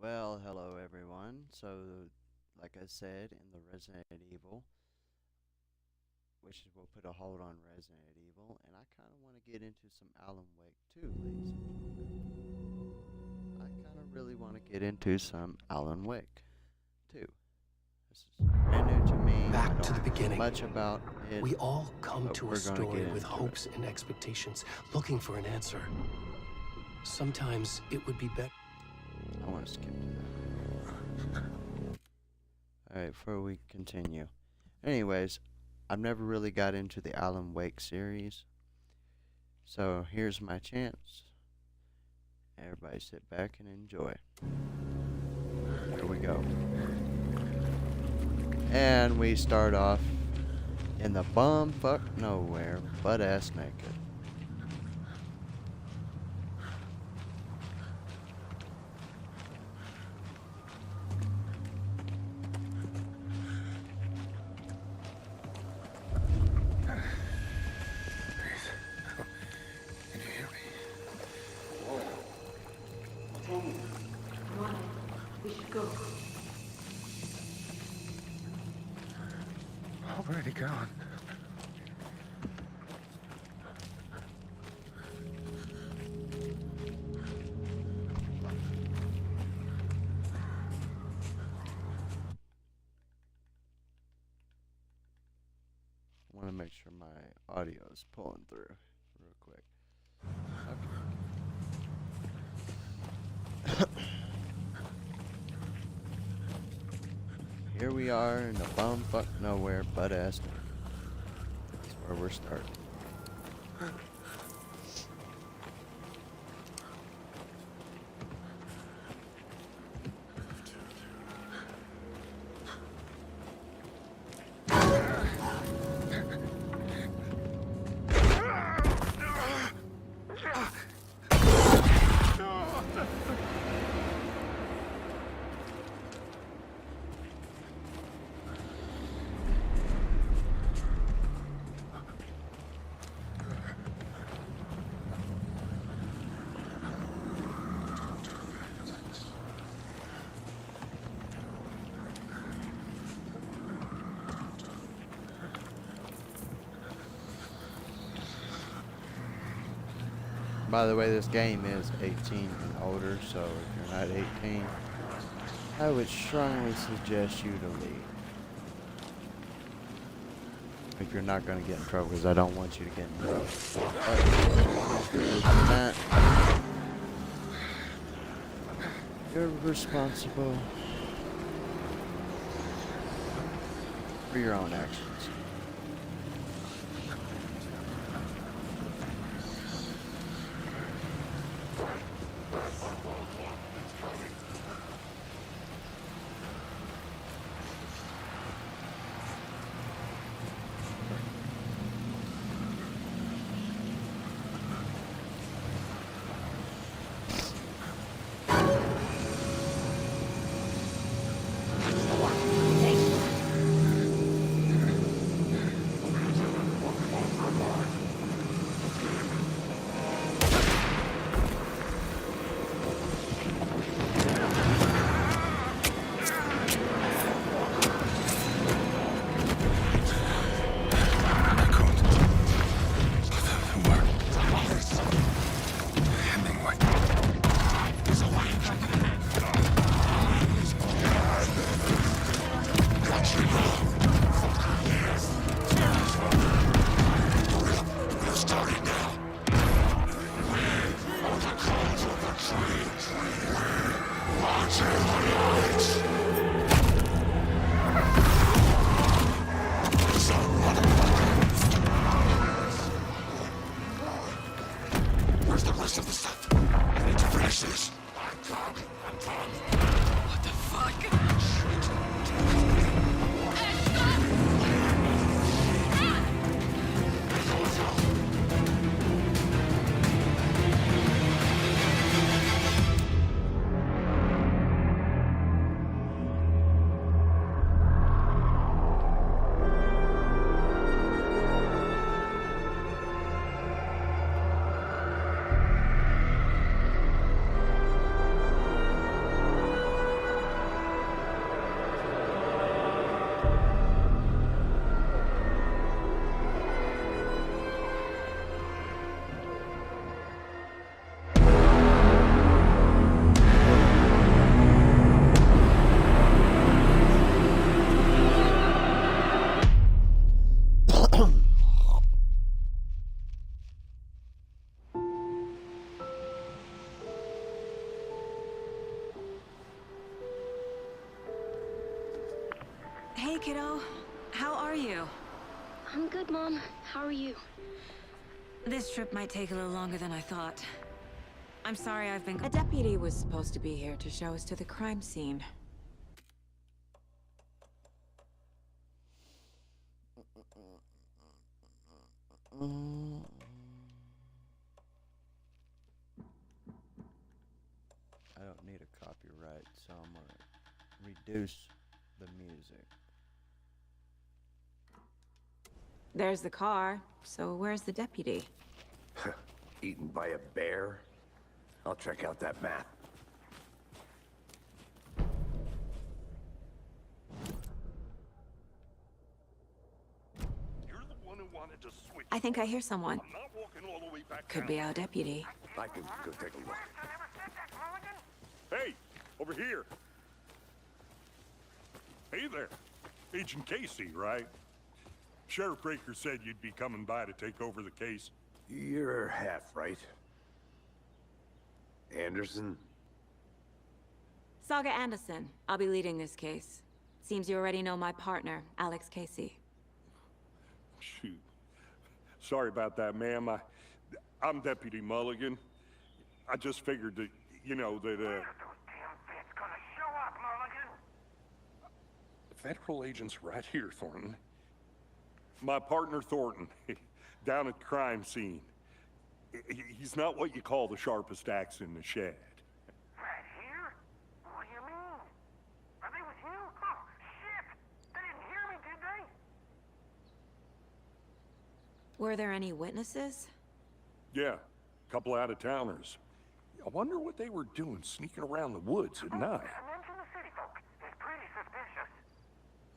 Well, hello everyone. Like I said, in the Resident Evil, which we'll put a hold on Resident Evil, and I kind of want to get into some Alan Wake too, ladies and gentlemen. I kind of really want to get into some Alan Wake too. This is brand new to me. I Back to don't the know beginning. much about it. We all come but to we're a gonna story get with into hopes and expectations, looking for an answer. Sometimes it would be better. I want to skip to that. Alright, before we continue. Anyways, I've never really got into the Alan Wake series. So here's my chance. Everybody sit back and enjoy. Here we go. And we start off in the bumfuck nowhere, butt ass naked. Can you hear me? Jenny, come on. We should go. Already gone. I want to make sure my audio is pulling through real quick. Okay. Here we are in the bumfuck nowhere, butt ass. That's where we're starting. By the way, this game is 18 and older, so if you're not 18, I would strongly suggest you to leave. If you're not going to get in trouble, because I don't want you to get in trouble. Other than that, you're responsible for your own actions. Where's the rest of the stuff? I need to finish this. What the fuck? kiddo. How are you? I'm good, Mom. How are you? This trip might take a little longer than I thought. I'm sorry I've been... A deputy was supposed to be here to show us to the crime scene. I don't need a copyright, so I'm gonna reduce the music. There's the car, so where's the deputy? Eaten by a bear? I'll check out that map. You're the one who wanted to switch. I think I hear someone. I'm not walking all the way back Could down. be our deputy. I can go take a look. Hey, over here. Hey there. Agent Casey, right? Sheriff Breaker said you'd be coming by to take over the case. You're half right. Anderson? Saga Anderson. I'll be leading this case. Seems you already know my partner, Alex Casey. Shoot. Sorry about that, ma'am. I'm Deputy Mulligan. I just figured that, you know, that, Federal agent's right here, Thornton. My partner, Thornton, down at the crime scene. He's not what you call the sharpest axe in the shed. Right here? What do you mean? Are they with you? Oh, shit! They didn't hear me, did they? Were there any witnesses? Yeah, a couple out-of-towners. I wonder what they were doing sneaking around the woods at night. Mention the city folk. It's pretty suspicious.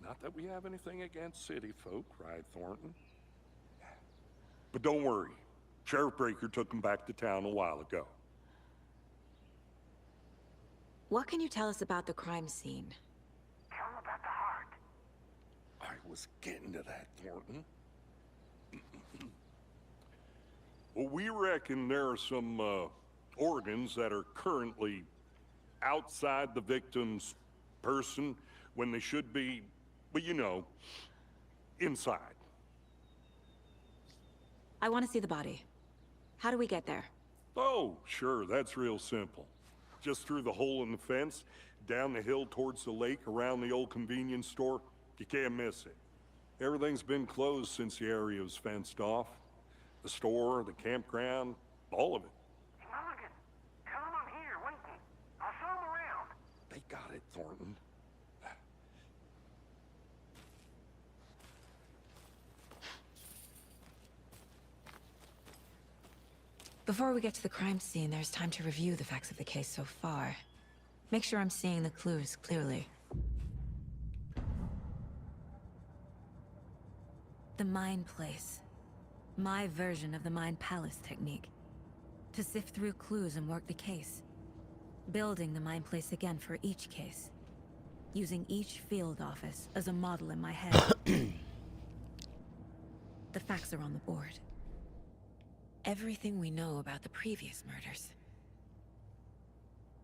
Not that we have anything against city folk, right, Thornton? But don't worry. Sheriff Breaker took them back to town a while ago. What can you tell us about the crime scene? Tell them about the heart. I was getting to that, Thornton. Well, we reckon there are some, organs that are currently outside the victim's person when they should be, well, you know, inside. I want to see the body. How do we get there? Oh, sure, that's real simple. Just through the hole in the fence, down the hill towards the lake, around the old convenience store. You can't miss it. Everything's been closed since the area was fenced off. The store, the campground, all of it. Mulligan, tell them I'm here, waiting. I'll show them around. They got it, Thornton. Before we get to the crime scene, there's time to review the facts of the case so far. Make sure I'm seeing the clues clearly. The Mind Place. My version of the Mind Palace technique. To sift through clues and work the case. Building the Mind Place again for each case. Using each field office as a model in my head. The facts are on the board. Everything we know about the previous murders.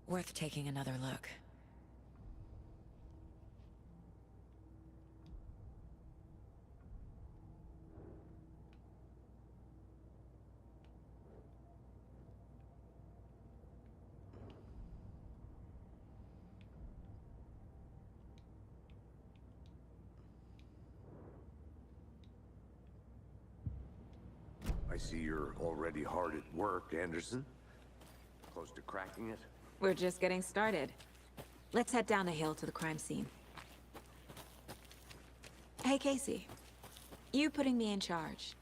Worth taking another look. I see you're already hard at work, Anderson. Close to cracking it? We're just getting started. Let's head down the hill to the crime scene. Hey, Casey. You putting me in charge.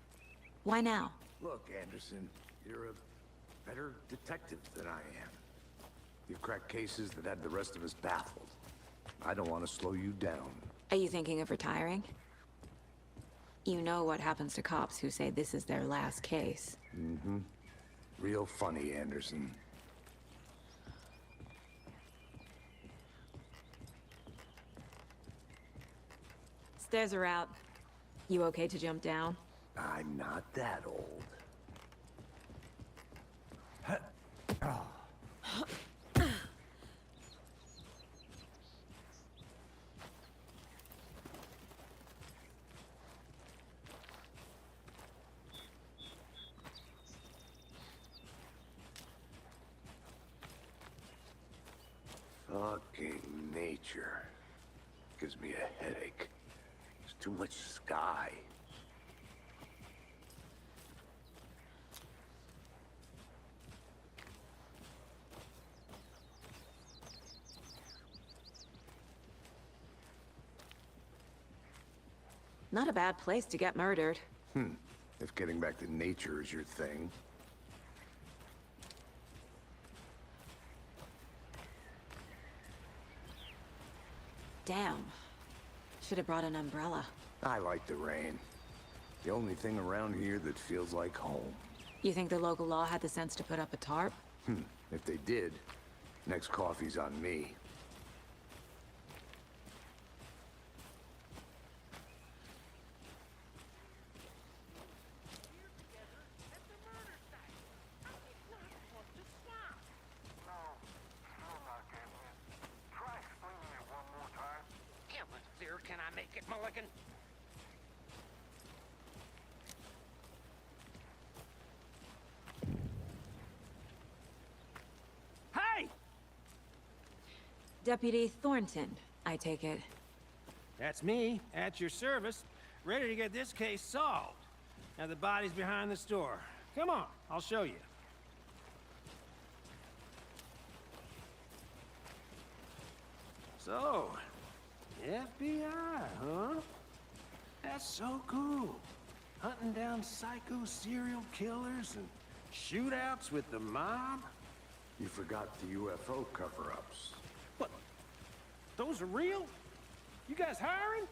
Why now? Look, Anderson, you're a better detective than I am. You've cracked cases that had the rest of us baffled. I don't want to slow you down. Are you thinking of retiring? You know what happens to cops who say this is their last case. Mm-hmm. Real funny, Anderson. Stairs are out. You okay to jump down? I'm not that old. Fucking nature. Gives me a headache. There's too much sky. Not a bad place to get murdered. If getting back to nature is your thing. Damn. Should have brought an umbrella. I like the rain. The only thing around here that feels like home. You think the local law had the sense to put up a tarp? If they did, next coffee's on me. Can I make it, Mulligan? Hey! Deputy Thornton, I take it. That's me, at your service, ready to get this case solved. Now the body's behind the store. Come on, I'll show you. So, FBI, huh? That's so cool. Hunting down psycho serial killers and shootouts with the mob? You forgot the UFO cover-ups. What? Those are real? You guys hiring?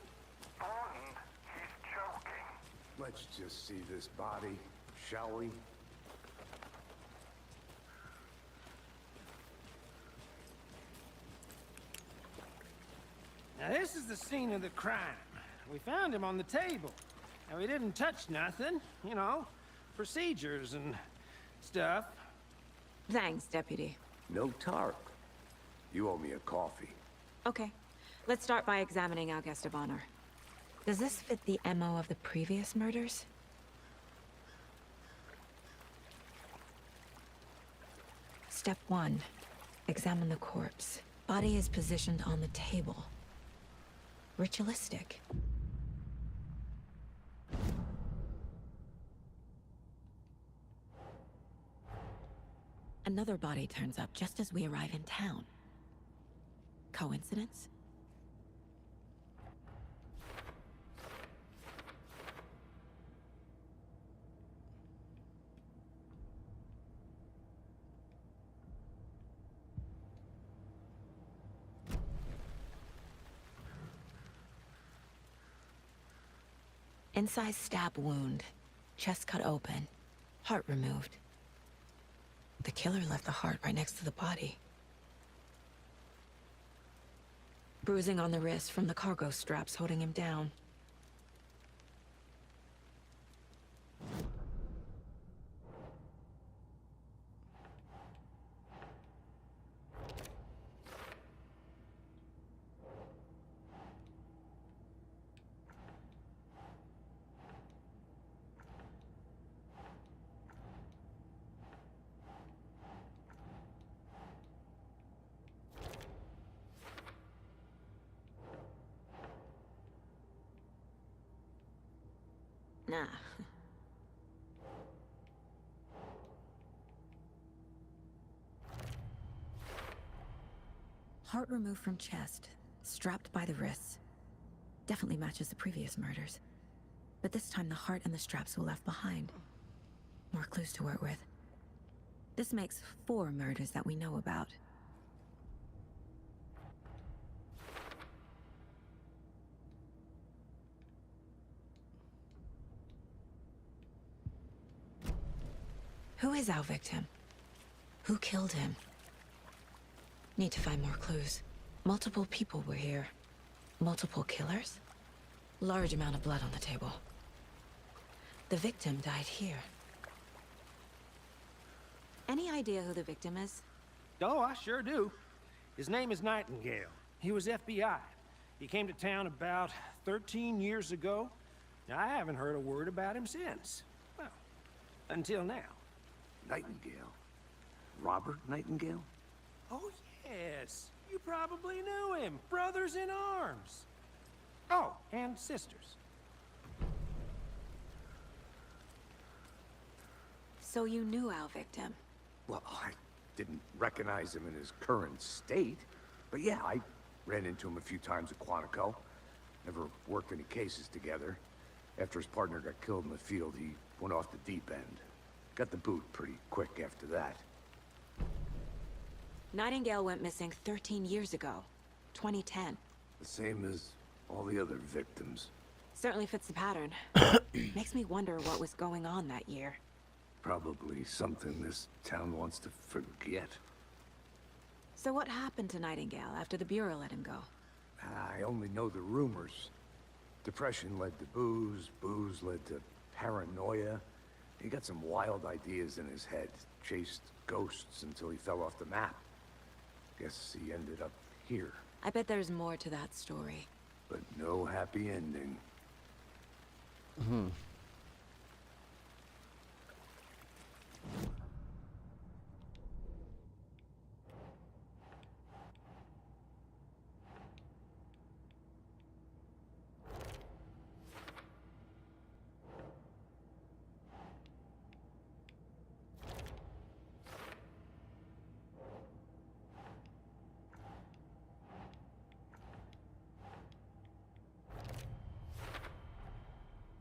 Thornton, he's joking. Let's just see this body, shall we? Now this is the scene of the crime. We found him on the table. Now we didn't touch nothing, you know, procedures and stuff. Thanks, Deputy. No tarp. You owe me a coffee. Okay. Let's start by examining our guest of honor. Does this fit the MO of the previous murders? Step 1. Examine the corpse. Body is positioned on the table. Ritualistic. Another body turns up just as we arrive in town. Coincidence? Incised stab wound. Chest cut open. Heart removed. The killer left the heart right next to the body. Bruising on the wrist from the cargo straps holding him down. Nah. Heart removed from chest, strapped by the wrists. Definitely matches the previous murders. But this time the heart and the straps were left behind. More clues to work with. This makes 4 murders that we know about. Who is our victim? Who killed him? Need to find more clues. Multiple people were here. Multiple killers? Large amount of blood on the table. The victim died here. Any idea who the victim is? Oh, I sure do. His name is Nightingale. He was FBI. He came to town about 13 years ago. Now, I haven't heard a word about him since. Well, until now. Nightingale? Robert Nightingale? Oh, yes. You probably knew him. Brothers in arms. Oh, and sisters. So you knew our victim? Well, I didn't recognize him in his current state. But yeah, I ran into him a few times at Quantico. Never worked any cases together. After his partner got killed in the field, he went off the deep end. Got the boot pretty quick after that. Nightingale went missing 13 years ago. 2010. The same as all the other victims. Certainly fits the pattern. Makes me wonder what was going on that year. Probably something this town wants to forget. So what happened to Nightingale after the Bureau let him go? I only know the rumors. Depression led to booze, booze led to paranoia. He got some wild ideas in his head, chased ghosts until he fell off the map. Guess he ended up here, I bet there's more to that story. but no happy ending.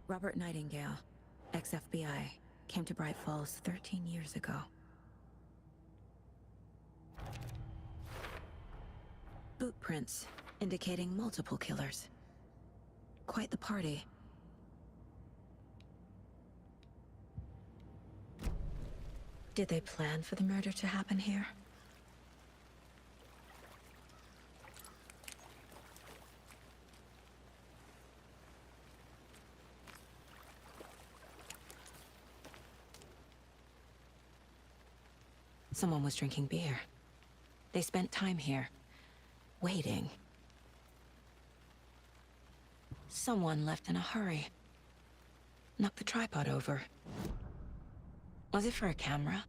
Robert Nightingale, ex-FBI, came to Bright Falls 13 years ago. Boot prints indicating multiple killers. Quite the party. Did they plan for the murder to happen here? Someone was drinking beer. They spent time here, waiting. Someone left in a hurry. Knocked the tripod over. Was it for a camera?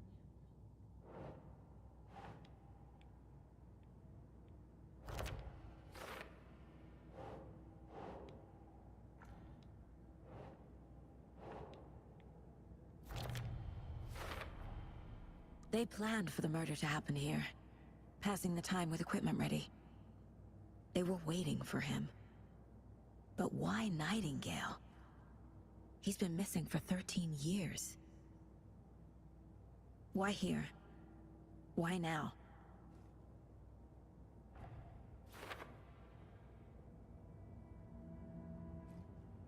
They planned for the murder to happen here, passing the time with equipment ready. They were waiting for him. But why Nightingale? He's been missing for 13 years. Why here? Why now?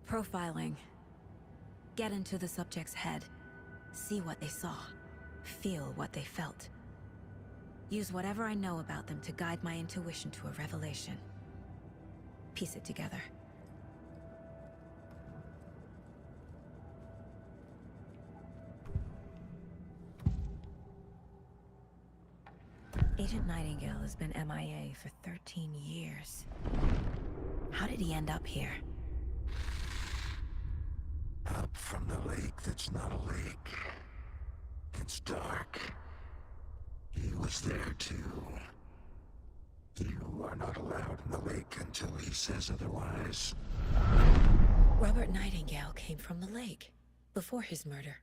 Profiling. Get into the subject's head. See what they saw. Feel what they felt. Use whatever I know about them to guide my intuition to a revelation. Piece it together. Agent Nightingale has been MIA for 13 years. How did he end up here? Up from the lake that's not a lake. It's dark. He was there too. You are not allowed in the lake until he says otherwise. Robert Nightingale came from the lake, before his murder.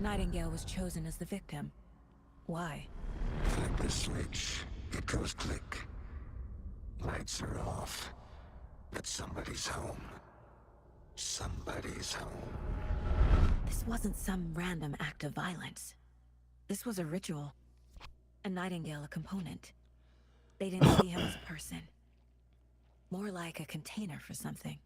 Nightingale was chosen as the victim. Why? Flip the switch, it goes click. Lights are off, but somebody's home. Somebody's home. This wasn't some random act of violence. This was a ritual. And Nightingale a component. They didn't see him as a person. More like a container for something.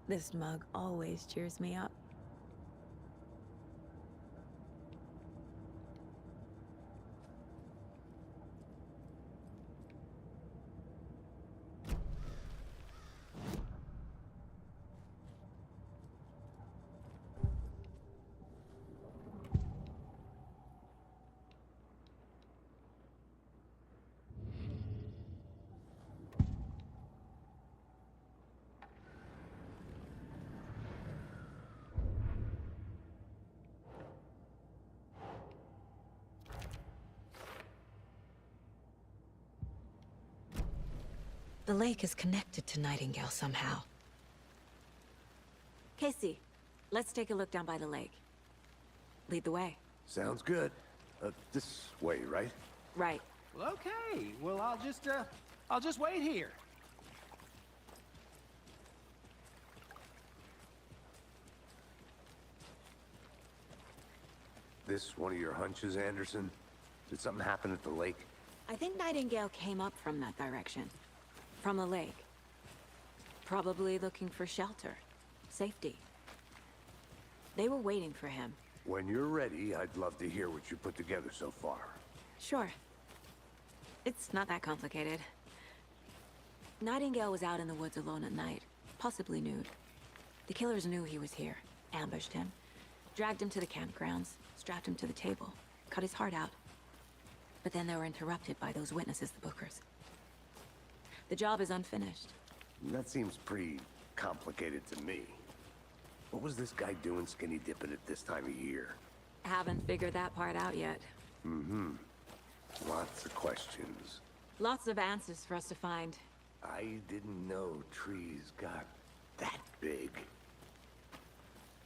This mug always cheers me up. The lake is connected to Nightingale somehow. Casey, let's take a look down by the lake. Lead the way. Sounds good. This way, right? Right. Well, okay. Well, I'll just wait here. This one of your hunches, Anderson? Did something happen at the lake? I think Nightingale came up from that direction. From the lake. Probably looking for shelter. Safety. They were waiting for him. When you're ready, I'd love to hear what you put together so far. Sure. It's not that complicated. Nightingale was out in the woods alone at night, possibly nude. The killers knew he was here, ambushed him, dragged him to the campgrounds, strapped him to the table, cut his heart out. But then they were interrupted by those witnesses, the Bookers. The job is unfinished. That seems pretty complicated to me. What was this guy doing skinny dipping at this time of year? Haven't figured that part out yet. Mm-hmm. Lots of questions. Lots of answers for us to find. I didn't know trees got that big.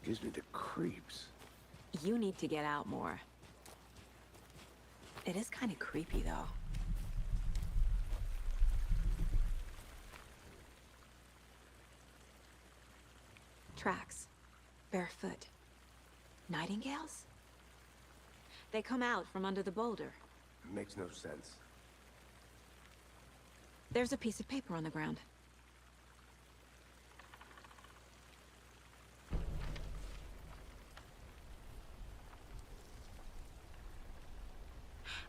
Gives me the creeps. You need to get out more. It is kind of creepy, though. Tracks. Barefoot. Nightingales? They come out from under the boulder. Makes no sense. There's a piece of paper on the ground.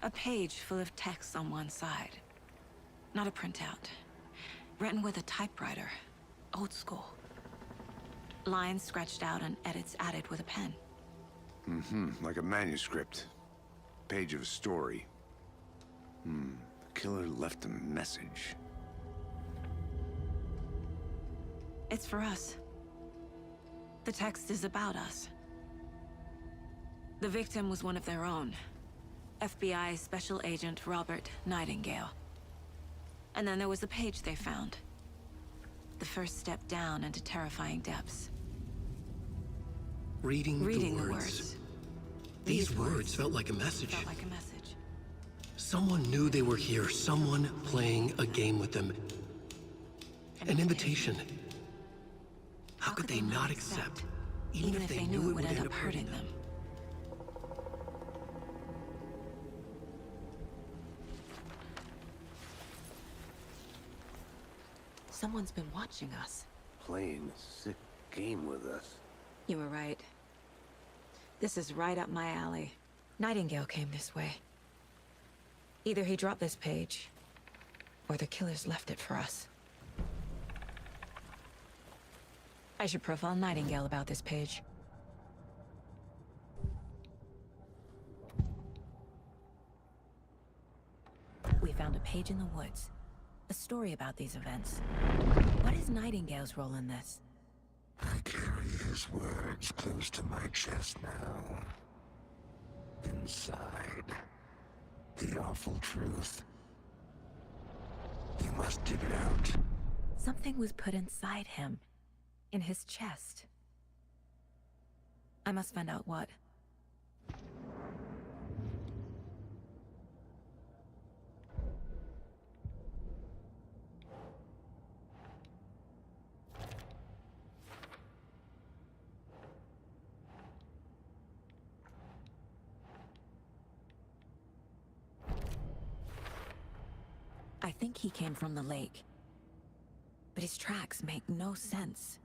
A page full of text on one side. Not a printout. Written with a typewriter. Old school. Lines scratched out and edits added with a pen. Mm-hmm. Like a manuscript. Page of a story. The killer left a message. It's for us. The text is about us. The victim was one of their own. FBI Special Agent Robert Nightingale. And then there was the page they found. The first step down into terrifying depths. Reading the words. words. These words felt like a message. Felt like a message. Someone knew they were here. Someone playing a game with them. An invitation. How could they not accept? Even if they knew it would end up hurting them. Someone's been watching us. Playing a sick game with us. You were right. This is right up my alley. Nightingale came this way. Either he dropped this page, or the killers left it for us. I should profile Nightingale about this page. We found a page in the woods. A story about these events. What is Nightingale's role in this? I carry his words close to my chest now. Inside, the awful truth. You must dig it out. Something was put inside him. In his chest. I must find out what. I think he came from the lake. But his tracks make no sense.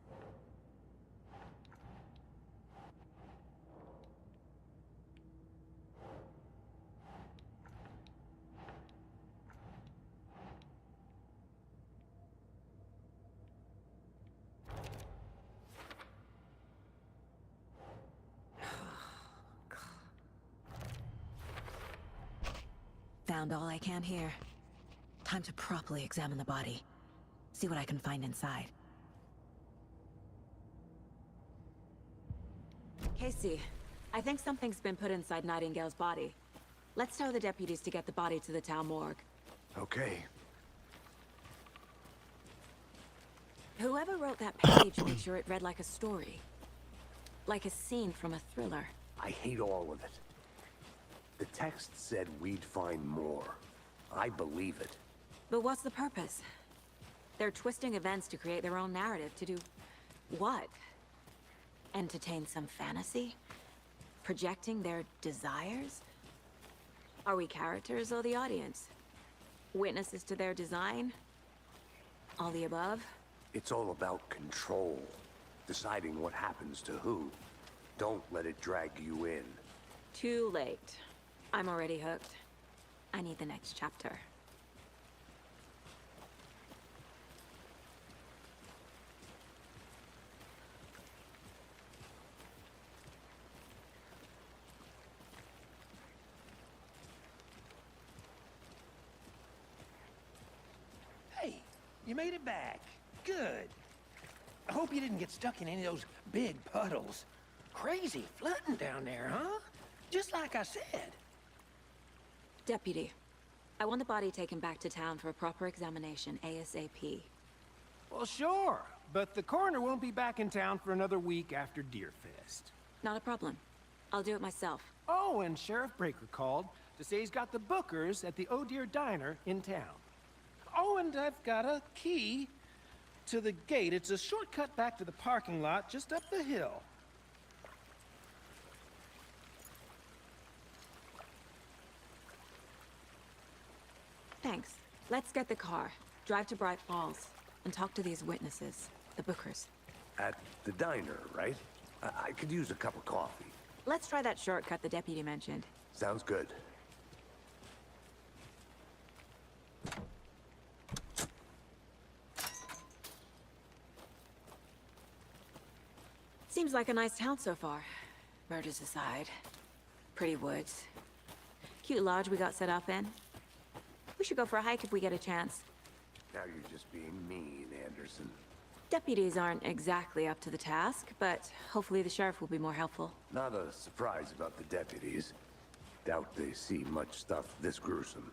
Found all I can here. Time to properly examine the body. See what I can find inside. Casey, I think something's been put inside Nightingale's body. Let's tell the deputies to get the body to the town morgue. Okay. Whoever wrote that page made sure it read like a story. Like a scene from a thriller. I hate all of it. The text said we'd find more. I believe it. But what's the purpose? They're twisting events to create their own narrative to do... what? Entertain some fantasy? Projecting their desires? Are we characters or the audience? Witnesses to their design? All the above? It's all about control. Deciding what happens to who. Don't let it drag you in. Too late. I'm already hooked. I need the next chapter. Hey, you made it back. Good. I hope you didn't get stuck in any of those big puddles. Crazy flooding down there, huh? Just like I said. Deputy, I want the body taken back to town for a proper examination ASAP. Well, sure, but the coroner won't be back in town for another week after Deerfest. Not a problem. I'll do it myself. Oh, and Sheriff Breaker called to say he's got the Bookers at the Oh Deer Diner in town. Oh, and I've got a key to the gate. It's a shortcut back to the parking lot just up the hill. Thanks. Let's get the car, drive to Bright Falls, and talk to these witnesses, the Bookers. At the diner, right? I could use a cup of coffee. Let's try that shortcut the deputy mentioned. Sounds good. Seems like a nice town so far. Murders aside. Pretty woods. Cute lodge we got set up in. We should go for a hike if we get a chance. Now you're just being mean, Anderson. Deputies aren't exactly up to the task, but hopefully the sheriff will be more helpful. Not a surprise about the deputies. Doubt they see much stuff this gruesome.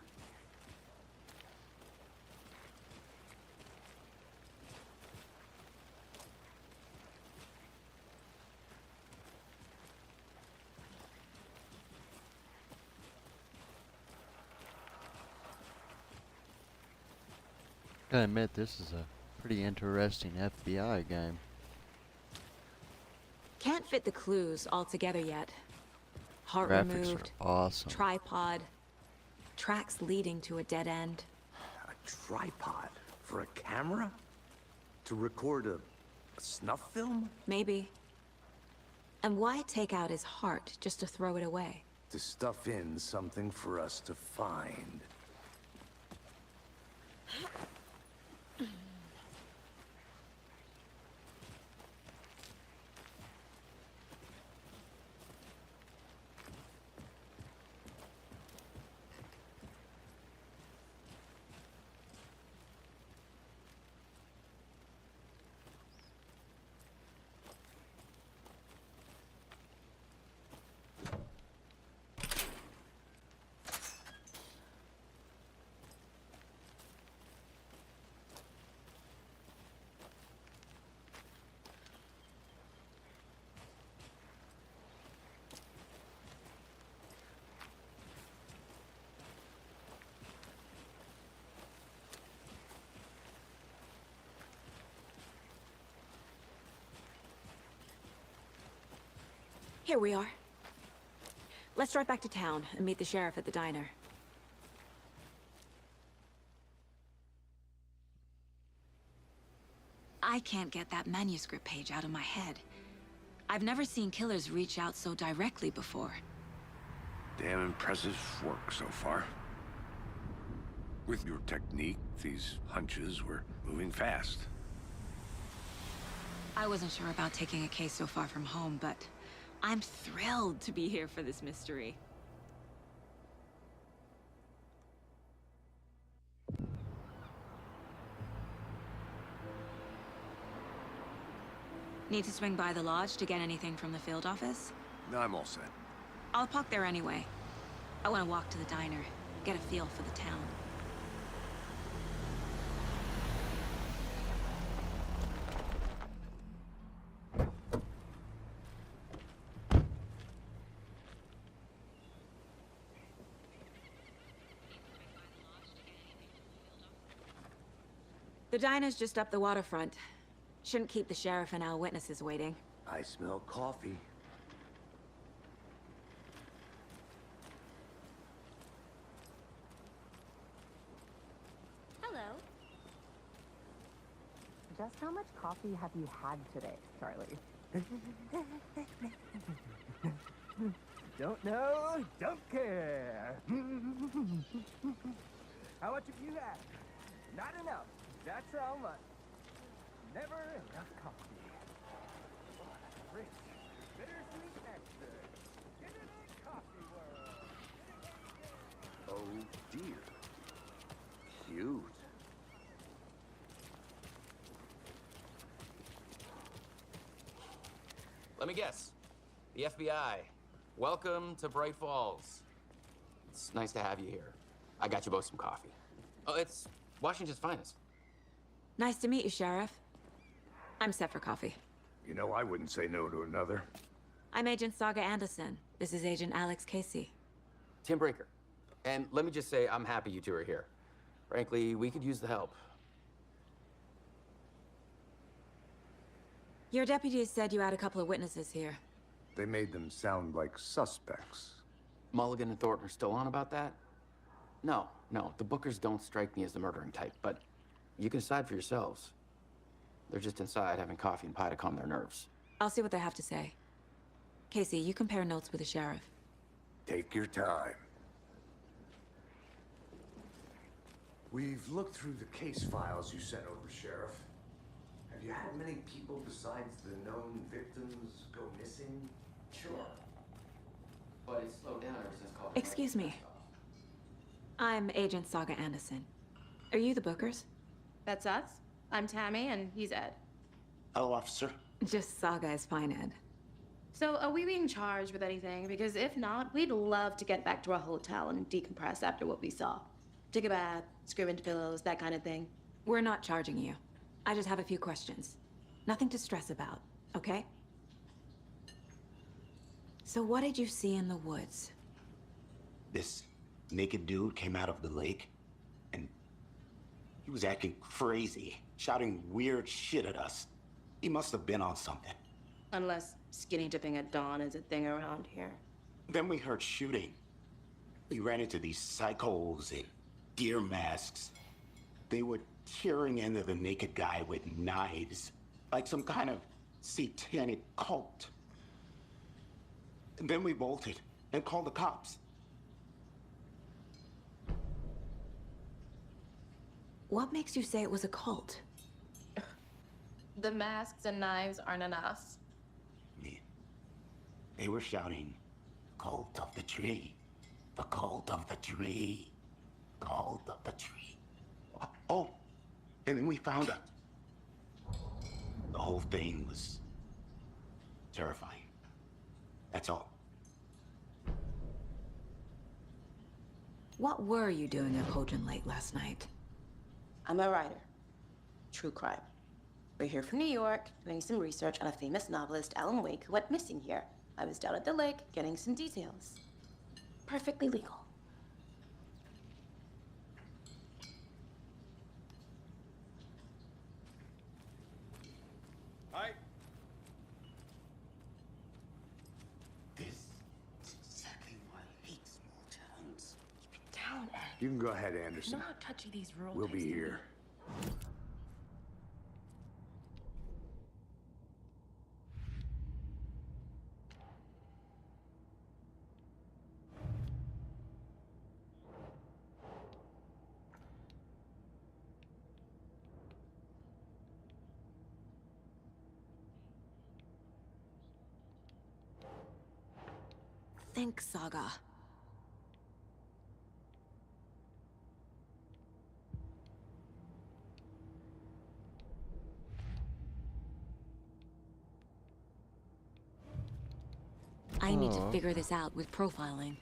Gotta admit, this is a pretty interesting FBI game. Can't fit the clues all together yet. Heart Graphics removed, are awesome. tripod, tracks leading to a dead end. A tripod? For a camera? To record a snuff film? Maybe. And why take out his heart just to throw it away? To stuff in something for us to find. Here we are. Let's drive back to town and meet the sheriff at the diner. I can't get that manuscript page out of my head. I've never seen killers reach out so directly before. Damn impressive work so far. With your technique, these hunches were moving fast. I wasn't sure about taking a case so far from home, but I'm thrilled to be here for this mystery. Need to swing by the lodge to get anything from the field office? No, I'm all set. I'll park there anyway. I want to walk to the diner, get a feel for the town. The diner's just up the waterfront. Shouldn't keep the sheriff and our witnesses waiting. I smell coffee. Hello. Just how much coffee have you had today, Charlie? Don't know, don't care. How much have you had? Not enough. That's how much. Never enough coffee. Rich, bittersweet nectar. Get in the coffee world. Oh dear. Cute. Let me guess. The FBI. Welcome to Bright Falls. It's nice to have you here. I got you both some coffee. Oh, it's Washington's finest. Nice to meet you, Sheriff. I'm set for coffee. You know, I wouldn't say no to another. I'm Agent Saga Anderson. This is Agent Alex Casey. Tim Breaker. And let me just say, I'm happy you two are here. Frankly, we could use the help. Your deputies said you had a couple of witnesses here. They made them sound like suspects. Mulligan and Thornton are still on about that? No, the Bookers don't strike me as the murdering type, but you can decide for yourselves. They're just inside having coffee and pie to calm their nerves. I'll see what they have to say. Casey, you compare notes with the sheriff. Take your time. We've looked through the case files you sent over, Sheriff. Have you had many people besides the known victims go missing? Sure. But it's slowed down ever since Calder. Excuse me. I'm Agent Saga Anderson. Are you the Bookers? That's us. I'm Tammy, and he's Ed. Hello, officer. Just Saga is fine, Ed. So, are we being charged with anything? Because if not, we'd love to get back to our hotel and decompress after what we saw. Take a bath, scream into pillows, that kind of thing. We're not charging you. I just have a few questions. Nothing to stress about, okay? So what did you see in the woods? This naked dude came out of the lake, and he was acting crazy, shouting weird shit at us. He must have been on something. Unless skinny dipping at dawn is a thing around here. Then we heard shooting. We ran into these psychos in deer masks. They were tearing into the naked guy with knives, like some kind of satanic cult. And then we bolted and called the cops. What makes you say it was a cult? The masks and knives aren't enough. They were shouting, "Cult of the tree, the cult of the tree, cult of the tree." Oh, and then we found out. The whole thing was terrifying. That's all. What were you doing at Hojan Lake last night? I'm a writer. True crime. We're here from New York, doing some research on a famous novelist, Alan Wake, who went missing here. I was down at the lake, getting some details. Perfectly legal. Hi. This is exactly why I hate small towns. Keep it down, Ed. You can go ahead, You Anderson. know how touchy these rural We'll types be can here. Think, Saga. I need to figure this out with profiling.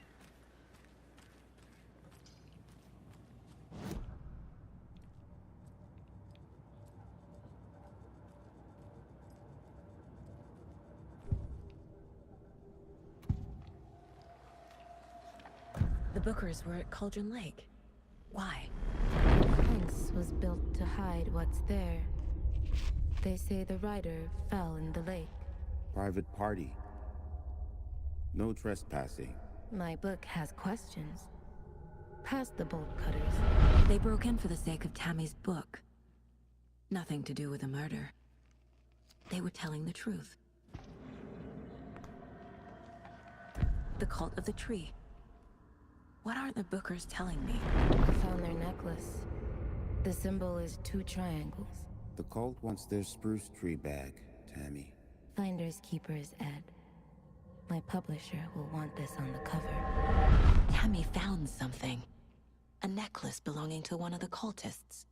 The Bookers were at Cauldron Lake. Why? Hanks was built to hide what's there. They say the rider fell in the lake. Private party. No trespassing. My book has questions. Past the bolt cutters. They broke in for the sake of Tammy's book. Nothing to do with the murder. They were telling the truth. The cult of the tree. What are the Bookers telling me? I found their necklace. The symbol is 2 triangles. The cult wants their spruce tree back, Tammy. Finders keepers, Ed. My publisher will want this on the cover. Tammy found something. A necklace belonging to one of the cultists.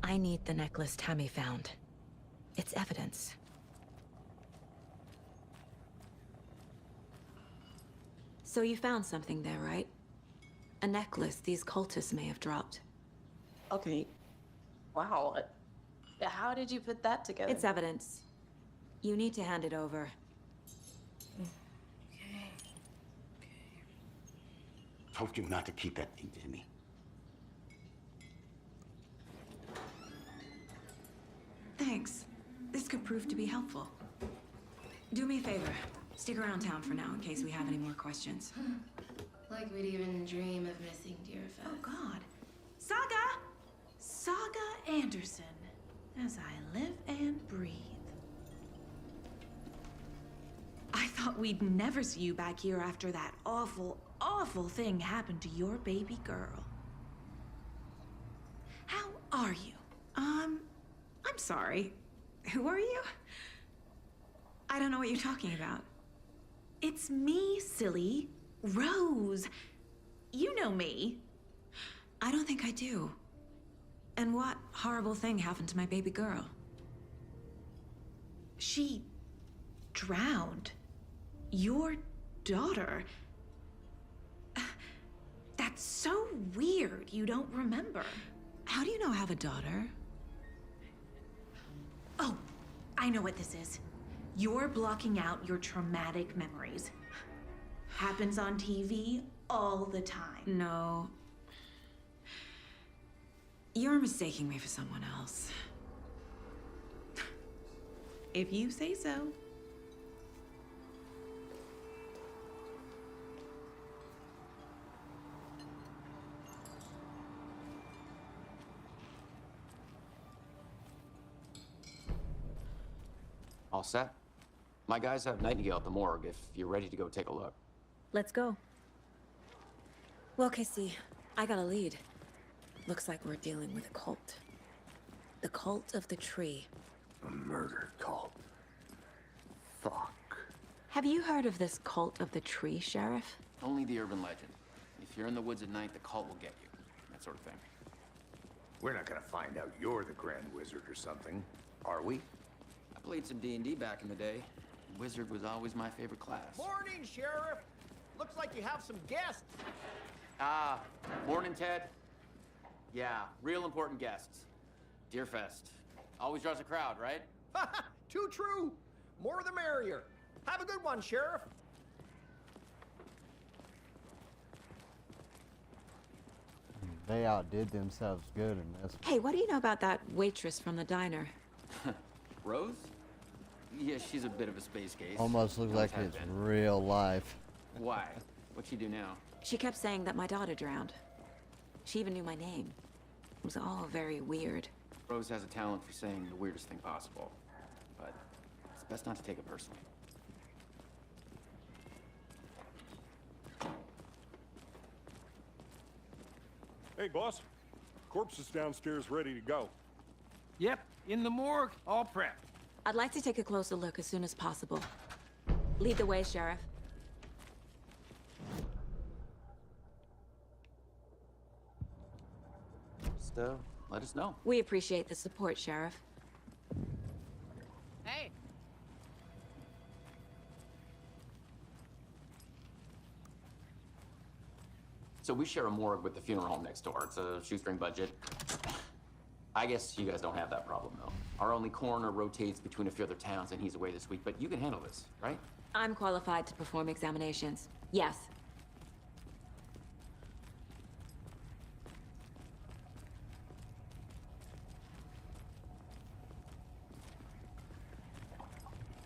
I need the necklace Tammy found. It's evidence. So you found something there, right? A necklace these cultists may have dropped. Okay. Wow. How did you put that together? It's evidence. You need to hand it over. Told you not to keep that thing, Jimmy. Thanks. This could prove to be helpful. Do me a favor. Stick around town for now in case we have any more questions. Like we'd even dream of missing Deerfest. Oh, God. Saga! Saga Anderson. As I live and breathe. I thought we'd never see you back here after that awful, awful thing happened to your baby girl. How are you? I'm sorry. Who are you? I don't know what you're talking about. It's me, silly. Rose. You know me. I don't think I do. And what horrible thing happened to my baby girl? She drowned. Your daughter. That's so weird you don't remember. How do you know I have a daughter? Oh, I know what this is. You're blocking out your traumatic memories. Happens on TV all the time. No. You're mistaking me for someone else. If you say so. All set? My guys have Nightingale at the morgue if you're ready to go take a look. Let's go. Well, Casey, I got a lead. Looks like we're dealing with a cult. The cult of the tree. A murder cult. Fuck. Have you heard of this cult of the tree, Sheriff? Only the urban legend. If you're in the woods at night, the cult will get you. That sort of thing. We're not gonna find out you're the Grand Wizard or something, are we? I played some D&D back in the day. Wizard was always my favorite class. Morning, Sheriff. Looks like you have some guests. Morning, Ted. Yeah, real important guests. Deerfest. Always draws a crowd, right? Too true. More the merrier. Have a good one, Sheriff. They outdid themselves good in this. Hey, what do you know about that waitress from the diner? Rose? Yeah, she's a bit of a space case. Almost looks like Always has it's been. real life. Why? What'd she do now? She kept saying that my daughter drowned. She even knew my name. It was all very weird. Rose has a talent for saying the weirdest thing possible. But it's best not to take it personally. Hey, boss. Corpse is downstairs ready to go. Yep, in the morgue, all prepped. I'd like to take a closer look as soon as possible. Lead the way, Sheriff. Just, let us know. We appreciate the support, Sheriff. Hey. So we share a morgue with the funeral home next door. It's a shoestring budget. I guess you guys don't have that problem, though. Our only coroner rotates between a few other towns, and he's away this week, but you can handle this, right? I'm qualified to perform examinations. Yes.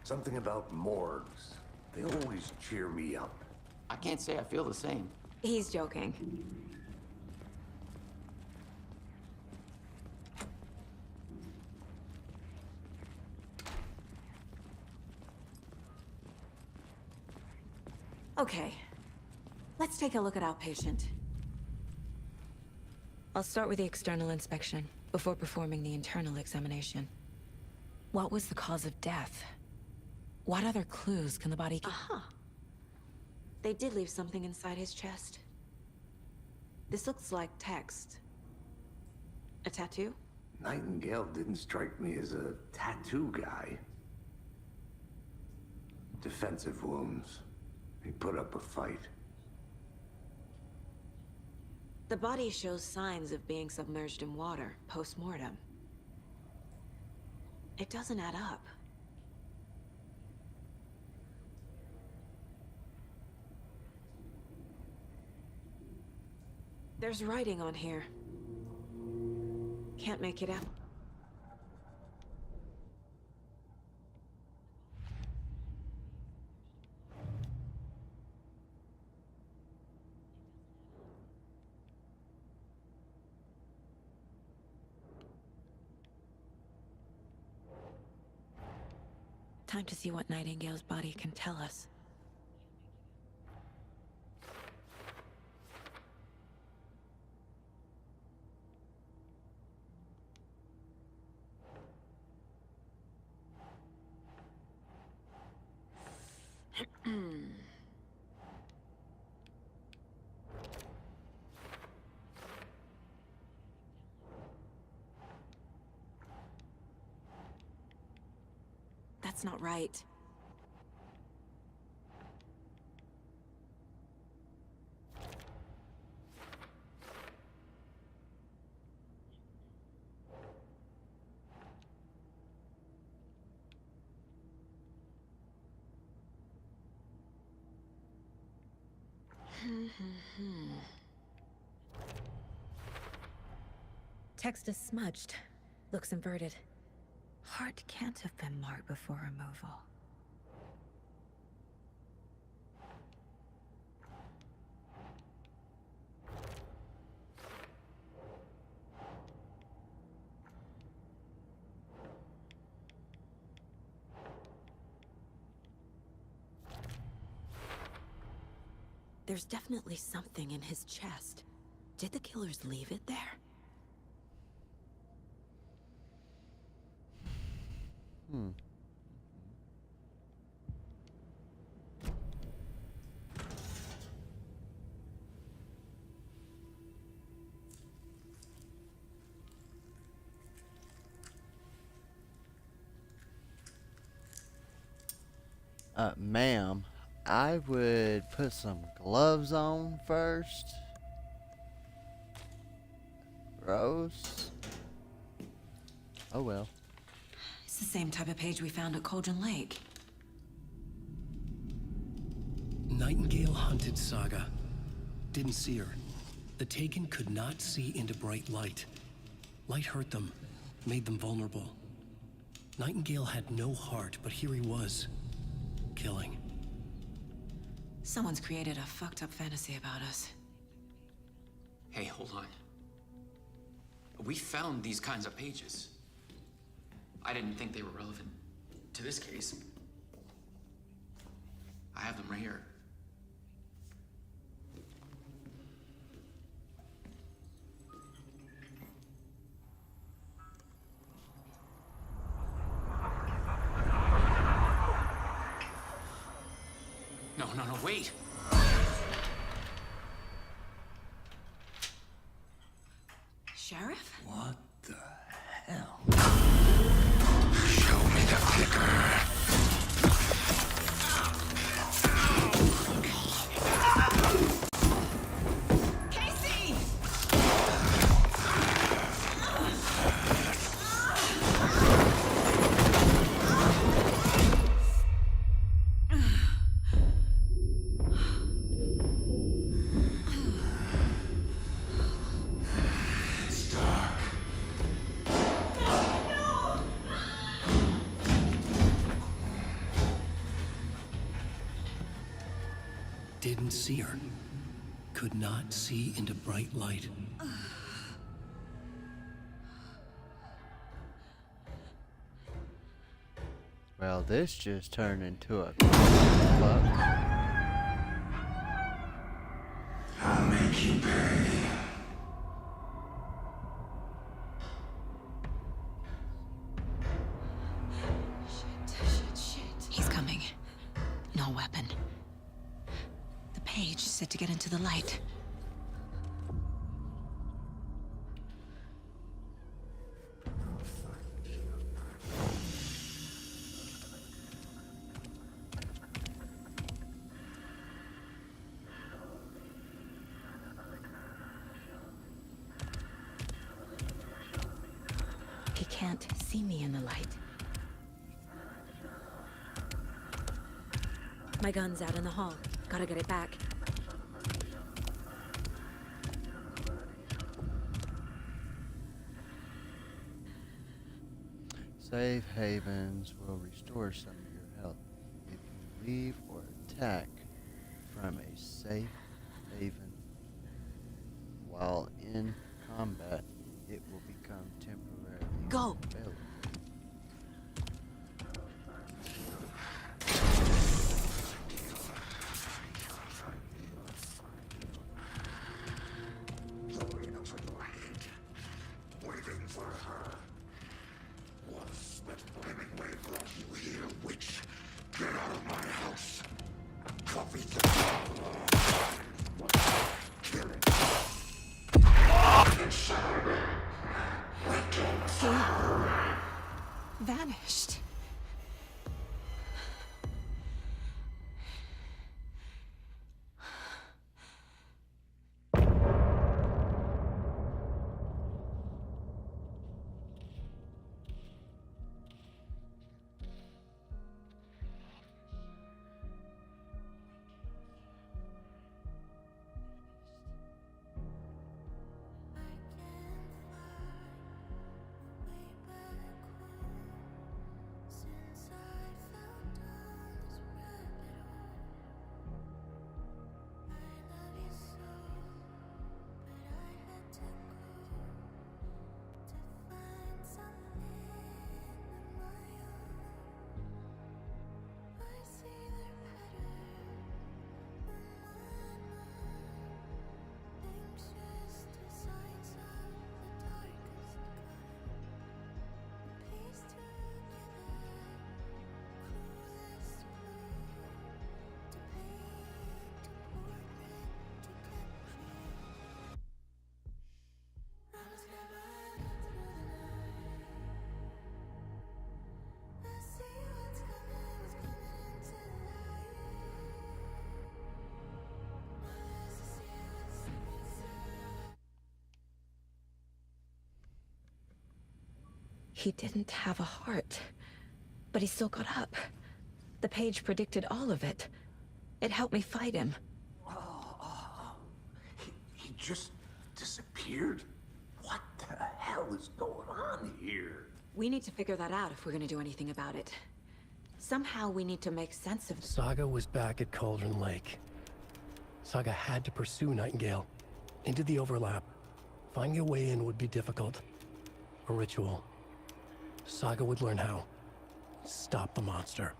Something about morgues. They always cheer me up. I can't say I feel the same. He's joking. Okay. Let's take a look at outpatient. I'll start with the external inspection before performing the internal examination. What was the cause of death? What other clues can the body give? Aha! They did leave something inside his chest. This looks like text. A tattoo? Nightingale didn't strike me as a tattoo guy. Defensive wounds. He put up a fight. The body shows signs of being submerged in water post-mortem. It doesn't add up. There's writing on here. Can't make it out. Time to see what Nightingale's body can tell us. That's not right. Text is smudged. Looks inverted. Heart can't have been marked before removal. There's definitely something in his chest. Did the killers leave it there? Ma'am, I would put some gloves on first. Gross. Oh well. It's the same type of page we found at Cauldron Lake. Nightingale hunted Saga. Didn't see her. The Taken could not see into bright light. Light hurt them, made them vulnerable. Nightingale had no heart, but here he was, killing. Someone's created a fucked up fantasy about us. Hey, hold on. We found these kinds of pages. I didn't think they were relevant to this case. I have them right here. No, wait! Sheriff? What the hell? Show me the clicker. didn't see her. Could not see into bright light. Well, this just turned into a club. I'll make you pay. He's coming. No weapon. The page said to get into the light. He can't see me in the light. My gun's out in the hall. Gotta get it back. Safe havens will restore some of your health. If you leave or attack from a safe haven while in combat, it will become temporarily Go! available. Waiting for her. Once that Hemingway brought you here, witch. Get out of my house. Copy the kill it. He vanished. He didn't have a heart, but he still got up. The page predicted all of it. It helped me fight him. He just disappeared? What the hell is going on here? We need to figure that out if we're gonna do anything about it. Somehow we need to make sense of... Saga was back at Cauldron Lake. Saga had to pursue Nightingale. Into the overlap. Finding a way in would be difficult. A ritual. Saga would learn how. Stop the monster.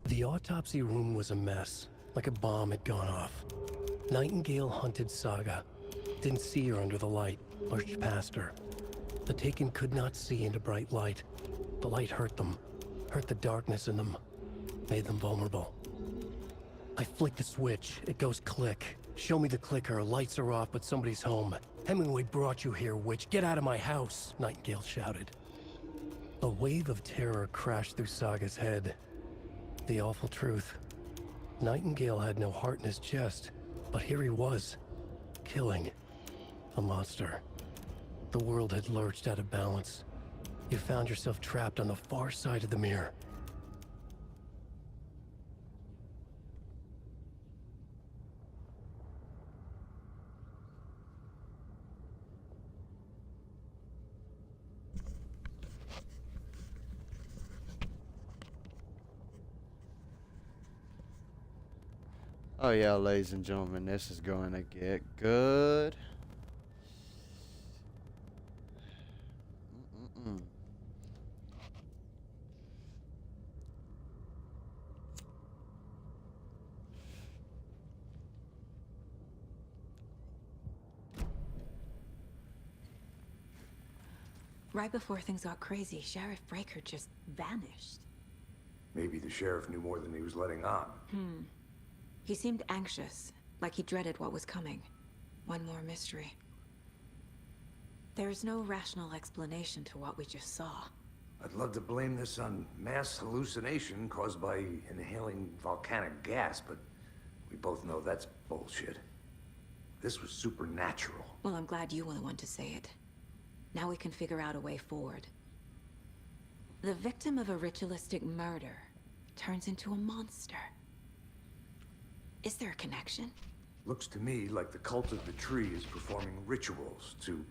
The autopsy room was a mess, like a bomb had gone off. Nightingale hunted Saga. Didn't see her under the light, pushed past her. The Taken could not see into bright light. The light hurt them, hurt the darkness in them, made them vulnerable. I flick the switch, it goes click. Show me the clicker, lights are off, but somebody's home. Hemingway brought you here, witch. Get out of my house, Nightingale shouted. A wave of terror crashed through Saga's head. The awful truth. Nightingale had no heart in his chest, but here he was, killing a monster. The world had lurched out of balance. You found yourself trapped on the far side of the mirror. Oh yeah, ladies and gentlemen, this is going to get good. Mm-mm-mm. Right before things got crazy, Sheriff Breaker just vanished. Maybe the sheriff knew more than he was letting on. He seemed anxious, like he dreaded what was coming. One more mystery. There's no rational explanation to what we just saw. I'd love to blame this on mass hallucination caused by inhaling volcanic gas, but we both know that's bullshit. This was supernatural. Well, I'm glad you were the one to say it. Now we can figure out a way forward. The victim of a ritualistic murder turns into a monster. Is there a connection? Looks to me like the cult of the tree is performing rituals to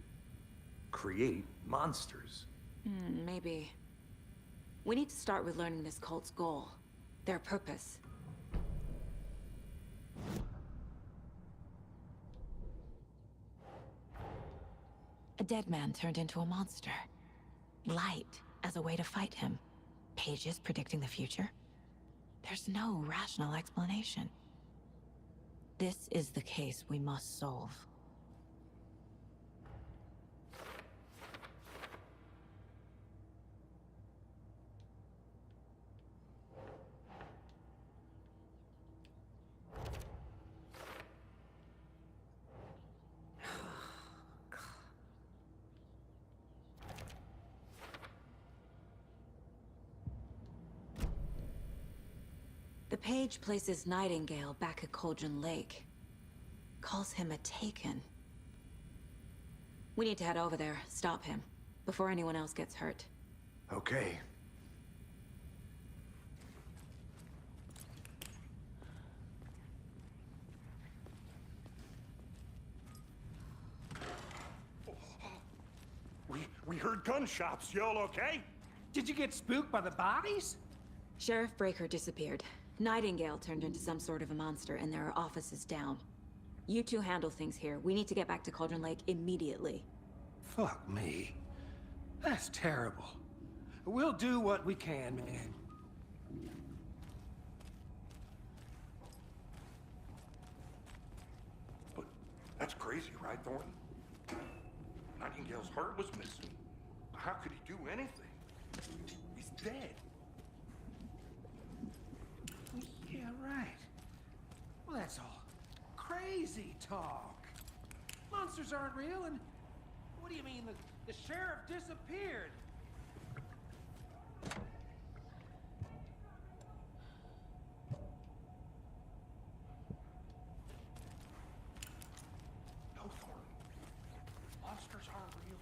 create monsters. Maybe. We need to start with learning this cult's goal. Their purpose. A dead man turned into a monster. Light as a way to fight him. Pages predicting the future. There's no rational explanation. This is the case we must solve. The page places Nightingale back at Cauldron Lake. Calls him a Taken. We need to head over there, stop him, before anyone else gets hurt. Okay. We heard gunshots. Y'all okay? Did you get spooked by the bodies? Sheriff Breaker disappeared. Nightingale turned into some sort of a monster, and there are offices down. You two handle things here. We need to get back to Cauldron Lake immediately. Fuck me. That's terrible. We'll do what we can, man. But that's crazy, right, Thornton? Nightingale's heart was missing. How could he do anything? He's dead. Yeah, right. Well, that's all crazy talk. Monsters aren't real, and what do you mean the sheriff disappeared? No, Thornton. Monsters aren't real.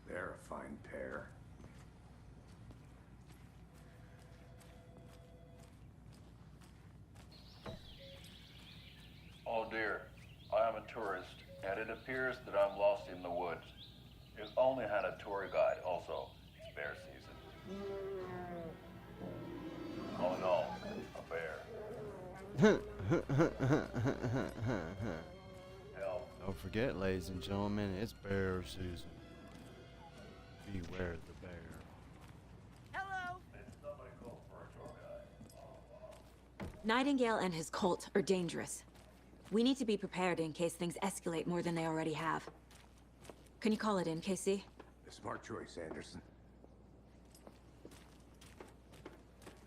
They're a fine pair. Oh dear, I am a tourist, and it appears that I'm lost in the woods. You only had a tour guide, also. It's bear season. All in all, a bear. Hell. Don't forget, ladies and gentlemen, it's bear season. Beware the bear. Nightingale and his cult are dangerous. We need to be prepared in case things escalate more than they already have. Can you call it in, KC? A smart choice, Anderson.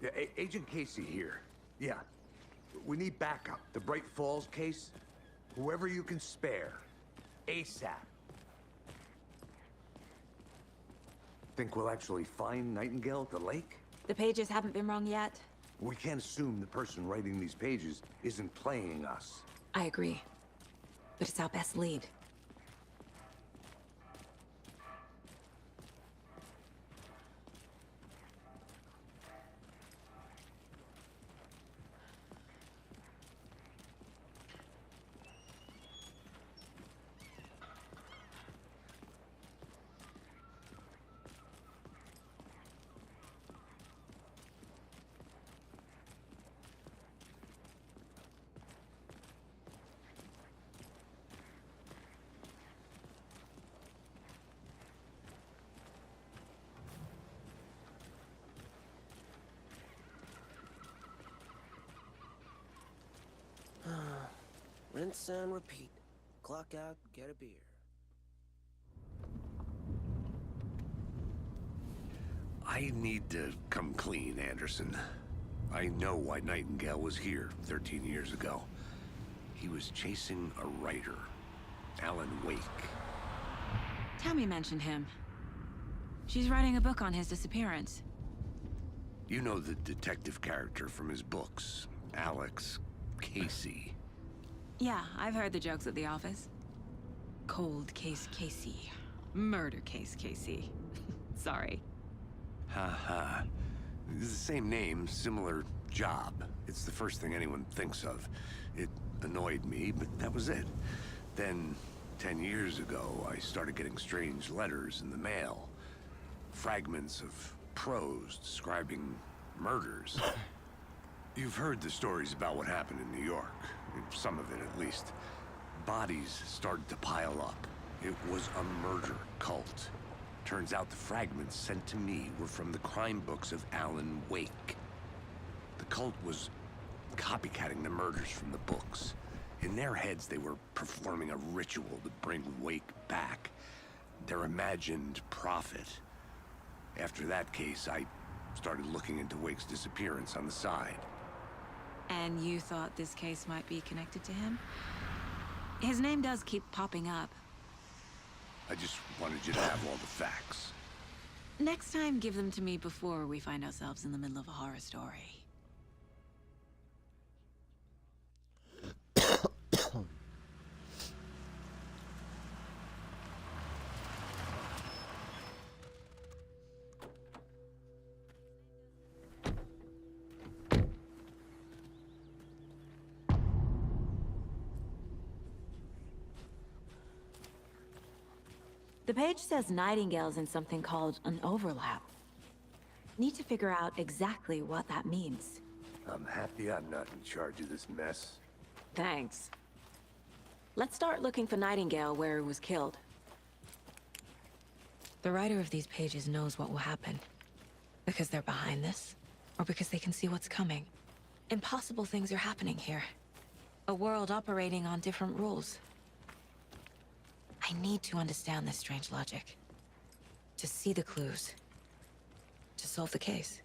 Yeah, Agent Casey here. Yeah. We need backup. The Bright Falls case. Whoever you can spare. ASAP. Think we'll actually find Nightingale at the lake? The pages haven't been wrong yet. We can't assume the person writing these pages isn't playing us. I agree. But it's our best lead. rinse and repeat. Clock out, get a beer. I need to come clean, Anderson. I know why Nightingale was here 13 years ago. He was chasing a writer, Alan Wake. Tammy mentioned him. She's writing a book on his disappearance. You know the detective character from his books, Alex Casey. Yeah, I've heard the jokes at the office. Cold case Casey. Murder case Casey. Sorry. Ha. It's the same name, similar job. It's the first thing anyone thinks of. It annoyed me, but that was it. Then, 10 years ago, I started getting strange letters in the mail. Fragments of prose describing murders. You've heard the stories about what happened in New York. Some of it, at least. Bodies started to pile up. It was a murder cult. Turns out the fragments sent to me were from the crime books of Alan Wake. The cult was copycatting the murders from the books. In their heads, they were performing a ritual to bring Wake back. Their imagined prophet. After that case, I started looking into Wake's disappearance on the side. And you thought this case might be connected to him? His name does keep popping up. I just wanted you to have all the facts. Next time, give them to me before we find ourselves in the middle of a horror story. The page says Nightingale's in something called an overlap. Need to figure out exactly what that means. I'm happy I'm not in charge of this mess. Thanks. Let's start looking for Nightingale where he was killed. The writer of these pages knows what will happen. Because they're behind this, or because they can see what's coming. Impossible things are happening here. A world operating on different rules. I need to understand this strange logic. To see the clues. To solve the case.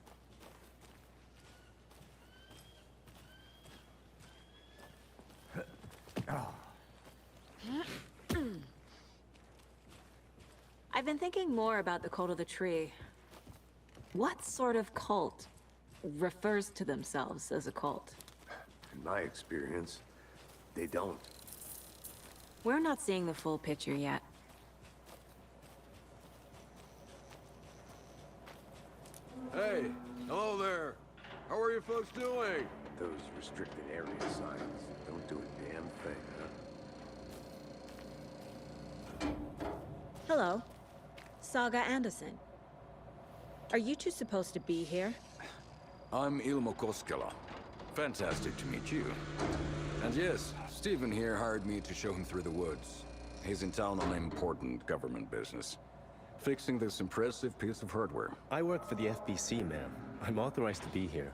I've been thinking more about the Cult of the Tree. What sort of cult refers to themselves as a cult? In my experience, they don't. We're not seeing the full picture yet. Hey, hello there. How are you folks doing? Those restricted area signs don't do a damn thing, huh? Hello. Saga Anderson. Are you two supposed to be here? I'm Ilmo Koskela. Fantastic to meet you. And yes, Stephen here hired me to show him through the woods. He's in town on important government business. Fixing this impressive piece of hardware. I work for the FBC, ma'am. I'm authorized to be here.